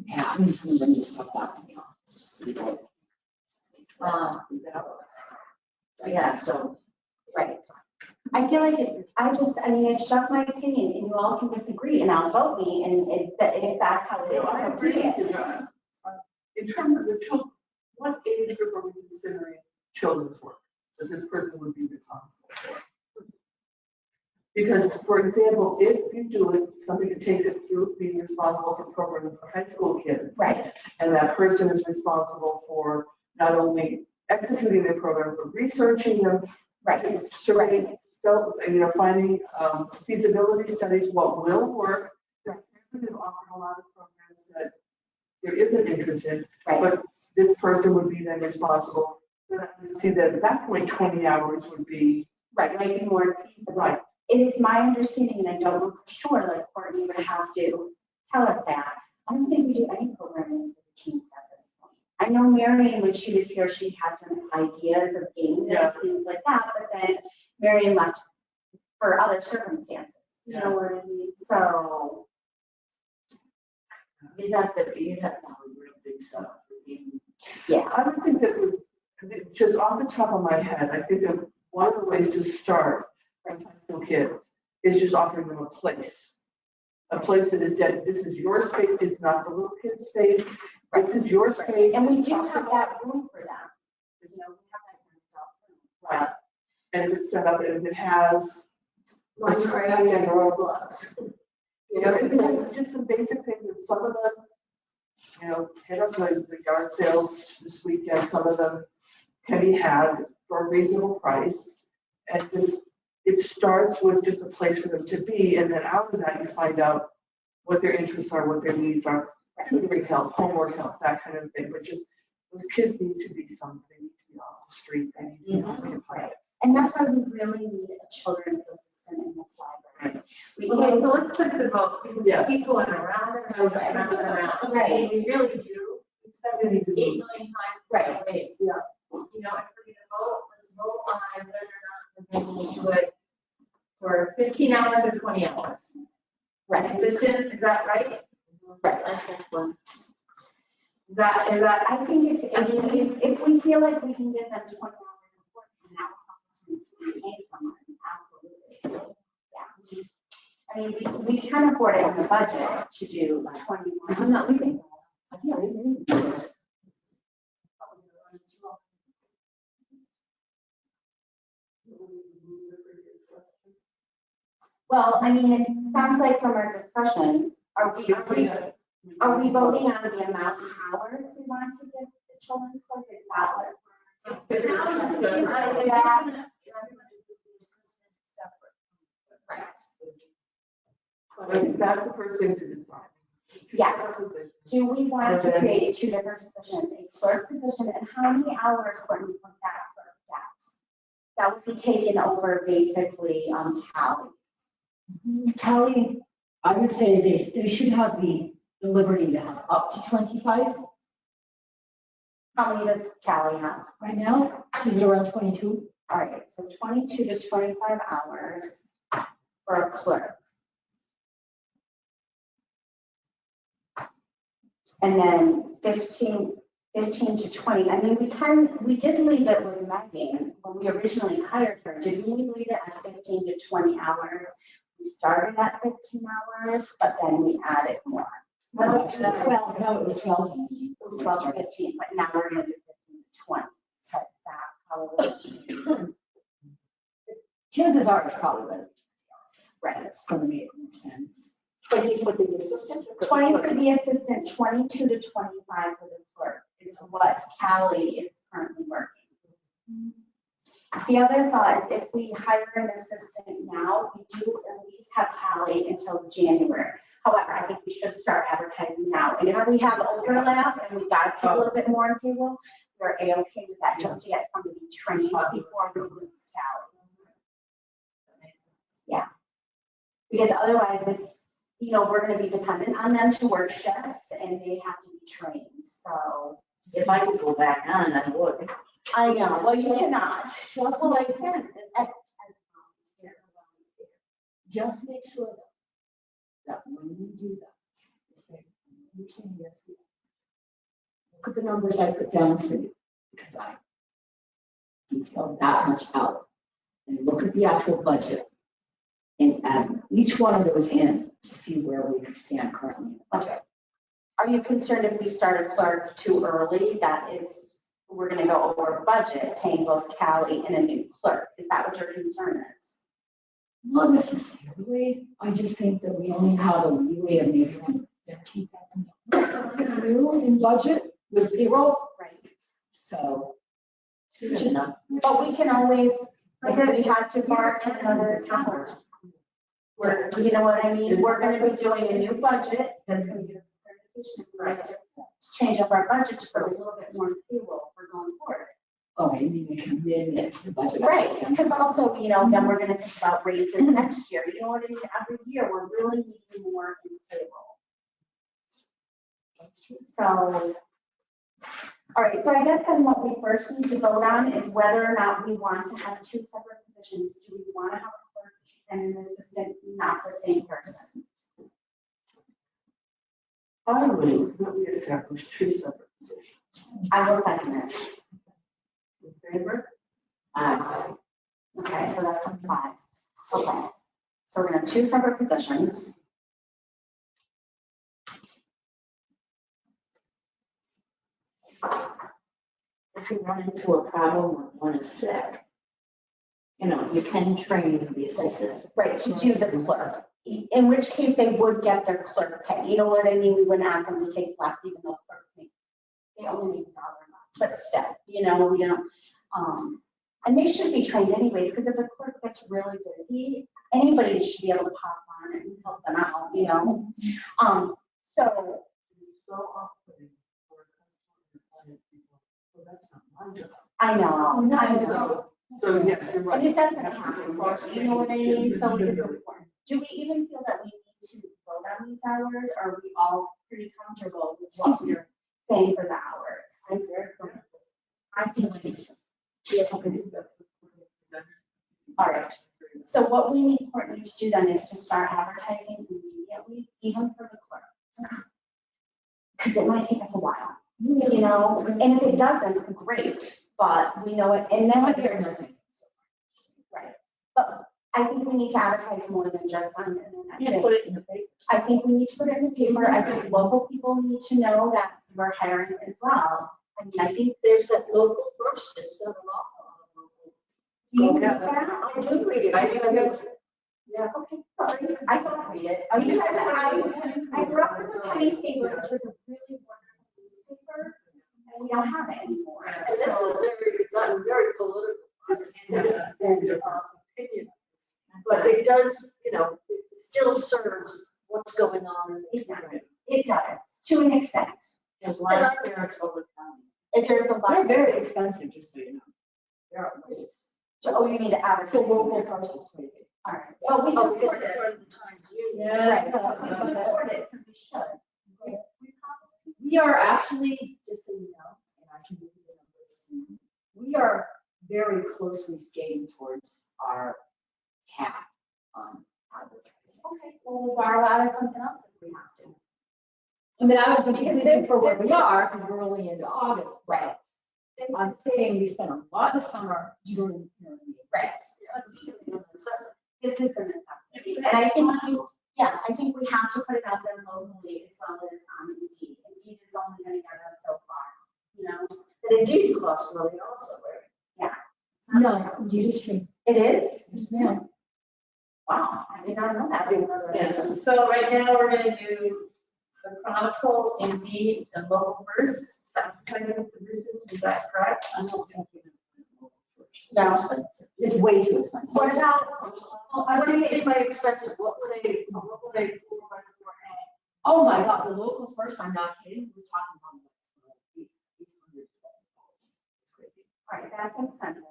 Yeah, I'm just gonna bring this stuff back to the office. Just to be like, Yeah, so Right. I feel like it's just my opinion, and you all can disagree, and I'll vote me, and if that's how it is, I so agree be with it. you guys. In terms of the children, what age group are we considering children's work that this person would be responsible for? Because, for example, if you do it, somebody that takes it through being responsible for programming for high school kids. Right. And that person is responsible for not only executing their program, but researching them. Right. Surveying, still, finding feasibility studies, what will work. They've offered a lot of programs that there isn't interest in, Right. but this person would be then responsible See that at that point, 20 hours would be, Right, might be more feasible. right. It is my understanding, and I don't know for sure, like Courtney would have to tell us that. I don't think we do any programming for the teens at this point. I know Marion, when she was here, she had some ideas of games Yeah. and things like that, but then Marion left for other circumstances. You know what I mean? So, You'd have to have a real big setup. yeah. I would think that would, just off the top of my head, I think that one of the ways to start with high school kids is just offering them a place. A place that is dedicated, this is your space, it's not the little kid's space, this is your space. And we do have that room for them. You know, we have that room. Right. And if it's set up, and if it has, Minecraft and Roblox. you know, if it has just some basic things, and some of them, you know, hit up the yard sales this weekend, some of them can be had for a reasonable price. And just, it starts with just a place for them to be, and then out of that, you find out what their interests are, what their needs are, tutoring help, homework help, that kind of thing. But just, those kids need to be something, they need to be off the street, they need to be occupied. And that's why we really need a children's assistant in this library. We Okay, so let's put the vote, because Yes. we keep going around and around and around and around. Right. We really do. We've said this 8 million times. Right. Ways. You know, if we're gonna vote, let's vote on whether or not we're going to do it for 15 hours or 20 hours. Right. Assistant, is that right? Right. Is that, I think if we feel like we can give them 20 hours of work, and that will help us maintain someone, absolutely. Yeah. I mean, we can afford it in the budget to do 21. I'm not leaving. Yeah, we can. Well, I mean, it sounds like from our discussion, are we voting on the amount of hours we want to give the children's club? Is that what? Right. I think that's the first thing to decide. Yes. Do we want to create two different positions, a clerk position, and how many hours would we put that clerk at? That would be taken over basically Callie. Callie, I would say they should have the liberty to have up to 25. How many does Callie have? Right now, is it around 22? All right, so 22 to 25 hours for a clerk. And then 15 to 20, I mean, we did leave it with Megan when we originally hired her. Didn't we leave it at 15 to 20 hours? We started at 15 hours, but then we added more. No, it was 12. No, it was 12. It was 12 to 15, but now we're gonna do 15 to 20. That's that probably. Chances are it's probably going to be 20 hours. Right. It's going to make more sense. 20 for the assistant? 20 for the assistant, 22 to 25 for the clerk is what Callie is currently working. The other thought is if we hire an assistant now, we do at least have Callie until January. However, I think we should start advertising now. And if we have overlap and we got to pay a little bit more in payroll, we're A-okay with that, just to get somebody trained before we lose Callie. Yeah. Because otherwise it's, you know, we're going to be dependent on them to work shifts and they have to be trained. So If I could go back on, I would. I know, well, you cannot. Well, I can. Just make sure that when you do that, you say, you're saying yes, we are. Look at the numbers I put down for you, because I detailed that much out. And look at the actual budget and add each one of those in to see where we stand currently in the budget. Are you concerned if we start a clerk too early that we're going to go over budget paying both Callie and a new clerk? Is that what your concern is? Not necessarily. I just think that we only have a leeway of maybe like $13,000 new in budget with payroll. Right. So. Just not. But we can always, like, if we have to mark another hour. You know what I mean? We're going to be doing a new budget that's going to give us clarification. Right. To change up our budget to put a little bit more in payroll for going forward. Oh, you mean they come in into the budget? Right, because also, you know, then we're gonna think about raises next year, you know what I mean? Every year, we're really needing more in payroll. So, all right, so I guess then what we first need to vote on is whether or not we want to have two separate positions. Do we want to have a clerk and an assistant, not the same person? I believe that we establish two separate positions. I will second it. In favor? Okay, so that's a 5. Okay, so we're gonna have two separate positions. If you run into a problem when one is sick, you know, you can train the assistants. Right, to do the clerk, in which case they would get their clerk pay, you know what I mean? We wouldn't ask them to take less, even though clerks make, they only make $1 less, but still, you know, we don't, and they should be trained anyways, because if a clerk gets really busy, anybody should be able to pop on and help them out, you know? So, So often for a customer to find people, well, that's not my job. I know. So, yeah, you're right. And it doesn't happen, you know what I mean? So it is important. Do we even feel that we need to vote on these hours, or are we all pretty comfortable with what we're saying for the hours? I'm very comfortable. I feel like it's, Yeah, I think that's the all right. So what we need, Courtney, to do then is to start advertising immediately, even for the clerk. Because it might take us a while, you know, and if it doesn't, great, but we know it, and then with your, right. But I think we need to advertise more than just on the internet. Put it in the paper. I think we need to put it in the paper. I think local people need to know that we're hiring as well. I mean, I think There's that local first, just got an awful lot of local. you Yeah. read that. I do read it. I do. Yeah. Okay, sorry, I don't read it. Because I grew up with the Penny Saver, which was a really wonderful newspaper, and we don't have it anymore. And this is very, gotten very political. Opinion. But it does, you know, it still serves what's going on in the It does, community. it does, to an extent. There's a lot of Saratoga County. If there's a They're lot. very expensive, just so you know. They're outrageous. Oh, you mean to advertise? The local first is crazy. All right, well, we Oh, can because afford it's it. part of the Times Union. Right, well, we can afford it, so we should. We are actually, just so you know, and I can give you the numbers soon, we are very closely skating towards our cap on advertising. Okay, well, we'll borrow out of something else if we have to. I mean, I don't think Because it's good for where we are, because we're only into August, Right. but I'm saying we spend a lot of summer doing, you know, Right. This is a necessity. This is a necessity, and I think I think we have to put it out there locally as well as on Indeed. Indeed is only gonna get us so far, you know? And indeed costs money also, right? no, you just free. It is? Yes, ma'am. Wow, I did not know that. Yes, so right now we're gonna do the Chronicle, Indeed, and Local First, advertising positions, is that correct? I don't think you know. No. It's way too expensive. What about, Well, I would think by expensive, what would a 4x4 add? Oh my God, the local first, I'm not kidding, we're talking about like $800. It's crazy. all right, that's expensive.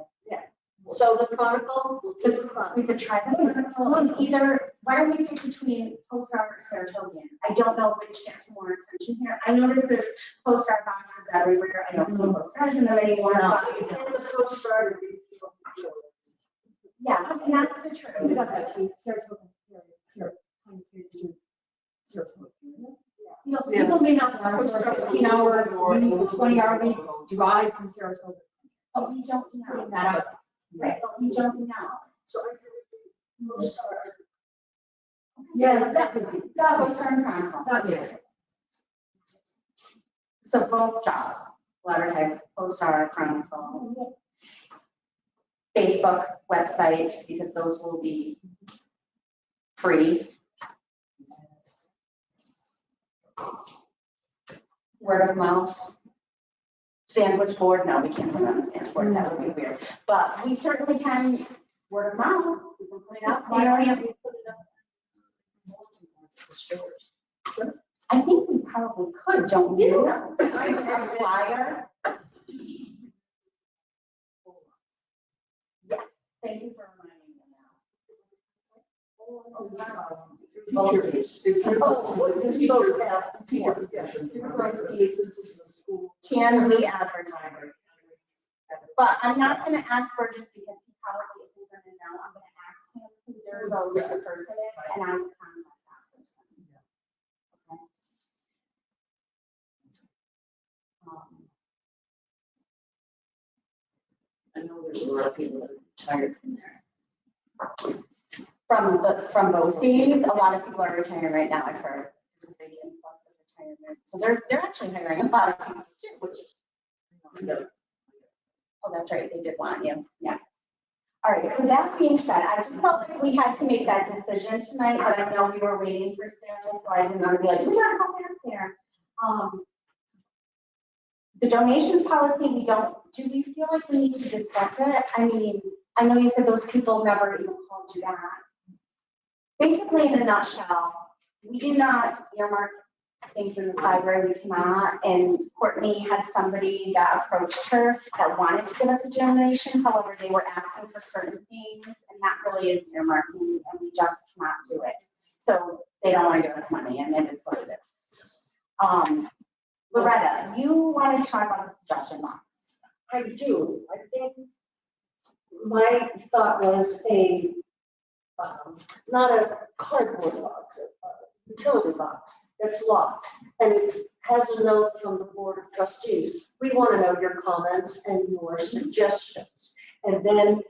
So the Chronicle, we'll do the We Chronicle. could try the either, why don't we pick between Postcard or Saratoga? I don't know which gets more attention here. I noticed there's Postcard boxes everywhere. I don't see Postcards in them anymore. Now, but- you can the first start. Yeah, and that's the We truth. got that too, Saratoga, Saratoga. You know, people may not want to work a 15-hour week or 20-hour week drive from Saratoga. But we don't know. Putting that out. Right, but we don't know. So I think we'll start. Yeah, that would be, That was Postcard and Chronicle. that is. So both jobs, will advertise Postcard, Chronicle, Facebook website, because those will be free. Word of mouth. Sandwich board, no, we can't put it on the sandwich board, that would be weird. But we certainly can, word of mouth, we can put it up there. I think we probably could, don't we? A flyer. Teachers. Oh, this is so bad. Can we advertise? But I'm not gonna ask for just because he probably isn't gonna know. I'm gonna ask him who their go-to person is and I will contact that person. Okay. I know there's a lot of people that are retired from there. From BOCES, a lot of people are retiring right now, I've heard. There's a big influx of retirement. So they're actually hiring a lot of people too, which is. Oh, that's right, they did want you, yes. All right, so that being said, I just felt like we had to make that decision tonight, but I know we were waiting for Sarah, so I didn't want to be like, we gotta go back there. The donations policy, do we feel like we need to discuss it? I mean, I know you said those people never even called you back. Basically, in a nutshell, we did not earmark things in the library, we cannot, and Courtney had somebody that approached her that wanted to give us a donation, however, they were asking for certain things, and that really is earmarking, and we just cannot do it. So they don't want to give us money, and it is what it is. Loretta, you wanted to talk about the suggestion box. I do. I think my thought was not a cardboard box, a utility box that's locked. And it has a note from the Board of Trustees. We want to know your comments and your suggestions. And then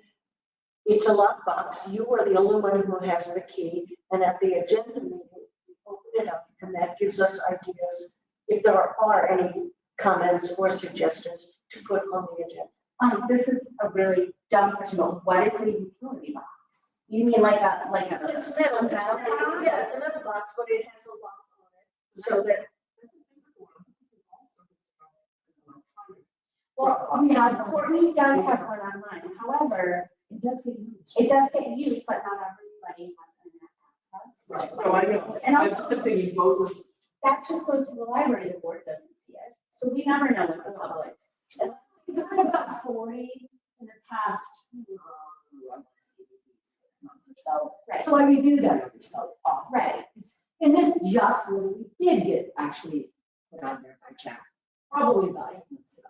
it's a locked box. You are the only one who has the key. And at the agenda meeting, we open it up, and that gives us ideas if there are any comments or suggestions to put on the agenda. This is a really dumb question, but what is a utility box? You mean like a? It's metal. Yeah, it's a metal box, but it has a lock on it. So that. Well, yeah, Courtney does have one online. However, it does get used, but not everybody has internet access. Right, so I know, And I'm also, just thinking both of. that just goes to the library, the board doesn't see it. So we never know what the public's. We've got about 40 in the past, 6 months or so. Right. So I review that every so often. Right. And this just really did get actually put on there by Jack, probably about 8 months ago.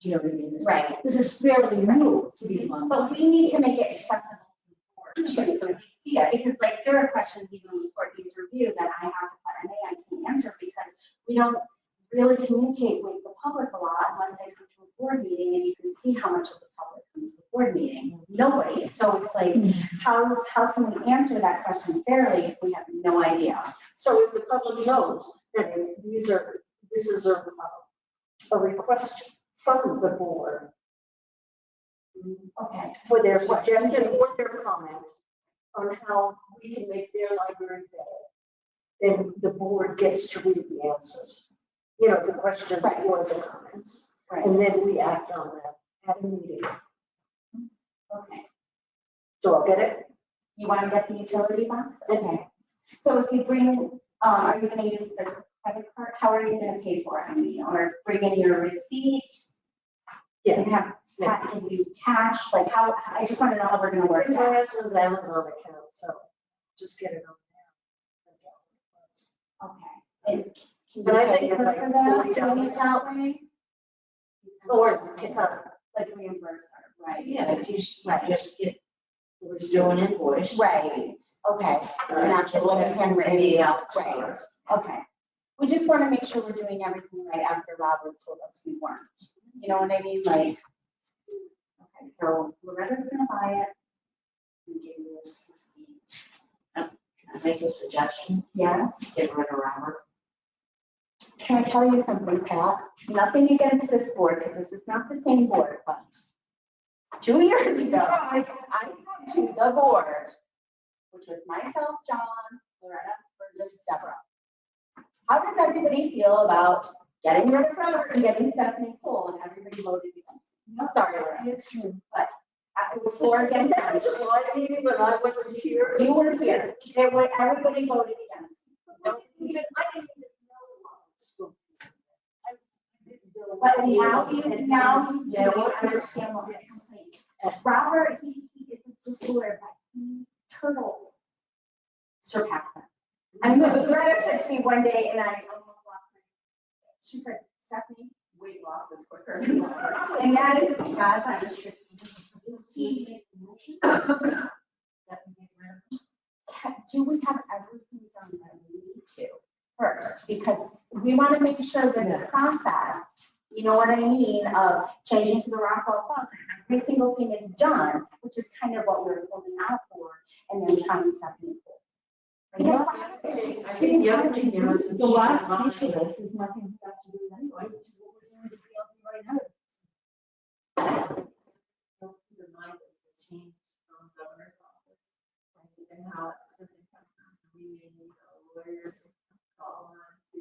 Do you know what I mean? Right. This is fairly new to be on. But we need to make it accessible to the board too, so we see it, because like there are questions even with Courtney's review that I have to put in, I can't answer because we don't really communicate with the public a lot unless they come to a board meeting, and you can see how much of the public comes to the board meeting. Nobody. So it's like, how can we answer that question fairly if we have no idea? So if the public knows that this is a request from the board Okay. for their suggestion or their comment on how we can make their library better, then the board gets to read the answers. You know, the questions Right. or the comments. Right. And then we act on that at a meeting. Okay. So I'll get it? You want to get the utility box? Okay. So if you bring, are you going to use the credit card? How are you going to pay for it? I mean, or bring in your receipt? Yeah. And have Pat give you cash? Like how, I just want to know how we're going to work It's that. my husband's Amazon account, so just get it on there. Okay. And can you But I pay think her it's like for that? $40. Doing it that way? Or, Like reimburse her, right? Yeah, if you just get, we're still an invoice. Right, okay. We're not just looking handwritten out, right, okay. We just want to make sure we're doing everything right after Robert told us we weren't. You know what I mean, like, okay, so Loretta's gonna buy it. And give you this receipt. Can I make a suggestion? Yes, Get rid of Robert. can I tell you something, Pat? Nothing against this board, because this is not the same board, but 2 years ago, I said to the board, which was myself, John, Loretta, Burgess, Deborah. How does everybody feel about getting rid of Robert and getting Stephanie Cole, and everybody voted against it? No, sorry, Loretta, it's true, but it was 4 against. That was a July meeting when I wasn't here. You were here, everybody voted against. I didn't even know about it. But now you do understand what I'm saying. Robert, he is a good lawyer, but he turtles surpass him. I mean, Loretta said to me one day, and I almost lost my, she said, Stephanie, weight loss is quicker than that. And that is because I just, he, do we have everything done that we need to first? Because we want to make sure that the process, you know what I mean, of changing to the Rockwell Plus, every single thing is done, which is kind of what we're holding out for, and then trying to step in. Because I think the other thing, The last piece of this is nothing has to do with anyway, which is what we're doing with BLT right now. Don't remind us the change from the governor's office and how it's going to impact us. We may need a lawyer to call on to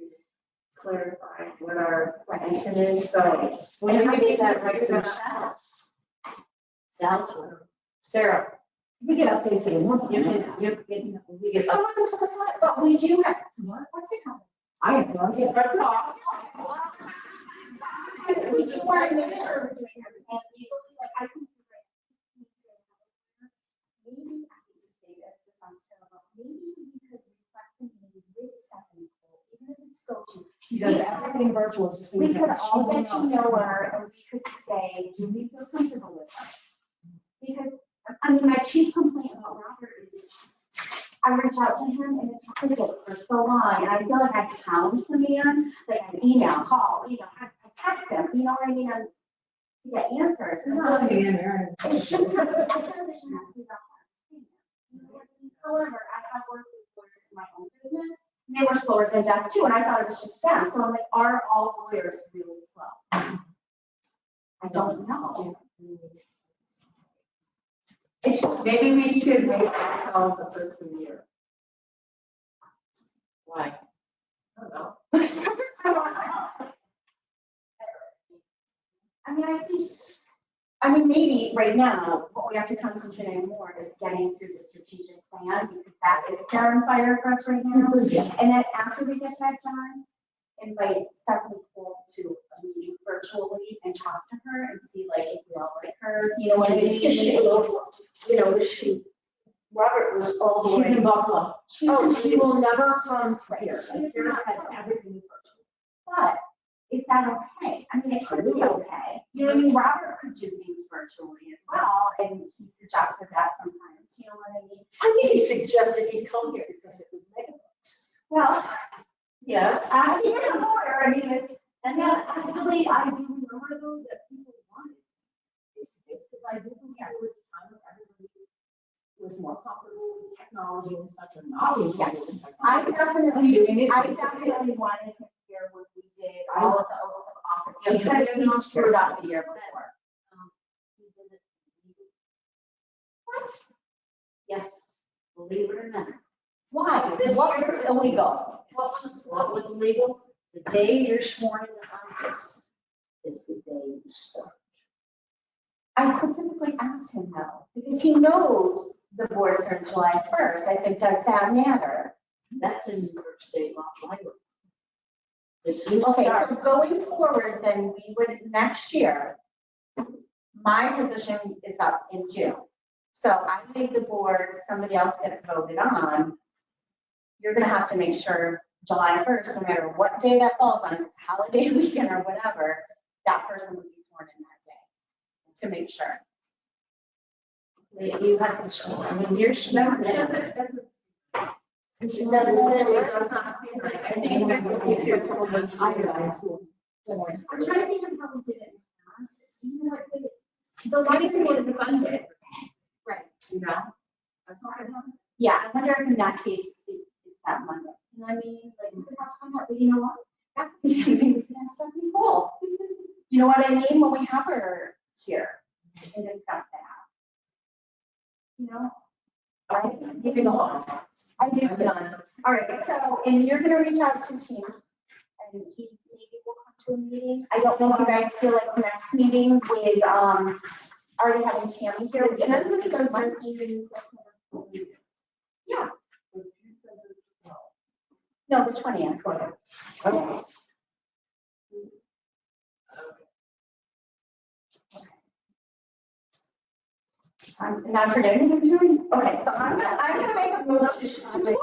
clarify what our position is. So When we get that right from Sal's one. Sarah, We get updates every once in a while. we get Oh, welcome to the front, but we do have, what's it called? I have no idea. We do want to make sure we're doing everything legally, like I can. Maybe, I hate to say this sounds terrible, maybe we could request a meeting with Stephanie Cole, even if it's go-to. She does everything virtual, just so We you could know. all get to know her and we could say, do we feel comfortable with her? Because, I mean, my chief complaint about Robert is, I reach out to him and it's difficult for so long, and I feel like I hound the man, like I email, call, I text him, you know what I mean, to get answers. And it shouldn't have, I feel like it shouldn't have to be that hard. You know what I mean? However, I have worked with lawyers in my own business, and they were slower than death too, and I thought it was just them, so I'm like, are all lawyers really slow? I don't know. It's just, maybe we should wait until the first of the year. why? I don't know. I mean, maybe right now, what we have to concentrate on more is getting through the strategic plan, because that is fair and fire for us right now. And then after we get that done, invite Stephanie Cole to a meeting virtually and talk to her and see like if we all like her, you know what I mean? Is she, is she, Robert was all the She's way. in Buffalo. She will never come to here. Like Sarah said, everything is virtual. But is that okay? I mean, it could be okay. You know what I mean? Robert could do things virtually as well, and he suggested that sometimes, you know what I mean? I think he suggested he come here because it was megabucks. Well, Yes. I think it's more, I mean, it's, And then actually, I do remember though that people wanted face-to-face, because I do think there was a time when everybody was more comfortable with technology and such, and not being comfortable with I technology. definitely wanted him here when we did all of the oaths of office, because we screwed up the year before. What? Yes, believe it or not. Why? What was illegal? What was legal? The day you're sworn into office is the day you start. I specifically asked him though, because he knows the boards are July 1st. I said, does that matter? That's in New York State law. Okay, so going forward, then we would, next year, my position is up in June. So I think the board, somebody else gets voted on, you're gonna have to make sure July 1st, no matter what day that falls on, if it's holiday weekend or whatever, that person would be sworn in that day to make sure. You have to show, I mean, you're sworn in. It doesn't say it does not seem like, I think that would be good to look into. I'm trying to think of how we did it in the past. You know what, The library was funded, right. you know? That's not gonna happen. Yeah, I wonder if in that case, it's that Monday. You know what I mean? Like, we could have someone, you know what? That could be something we can ask Stephanie Cole. You know what I mean? When we have her here and discuss that. You know? Right? Moving along. I do done. All right, so, and you're gonna reach out to Tina and he maybe will come to a meeting. I don't know if you guys feel like the next meeting with, already having Tammy here. And I'm gonna go to meetings. Yeah. No, the 20th. Yes. I'm not forgetting what I'm doing. Okay, so I'm gonna make a motion to.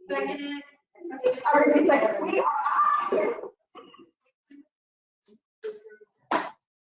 Second it. Everybody second, we are out of here.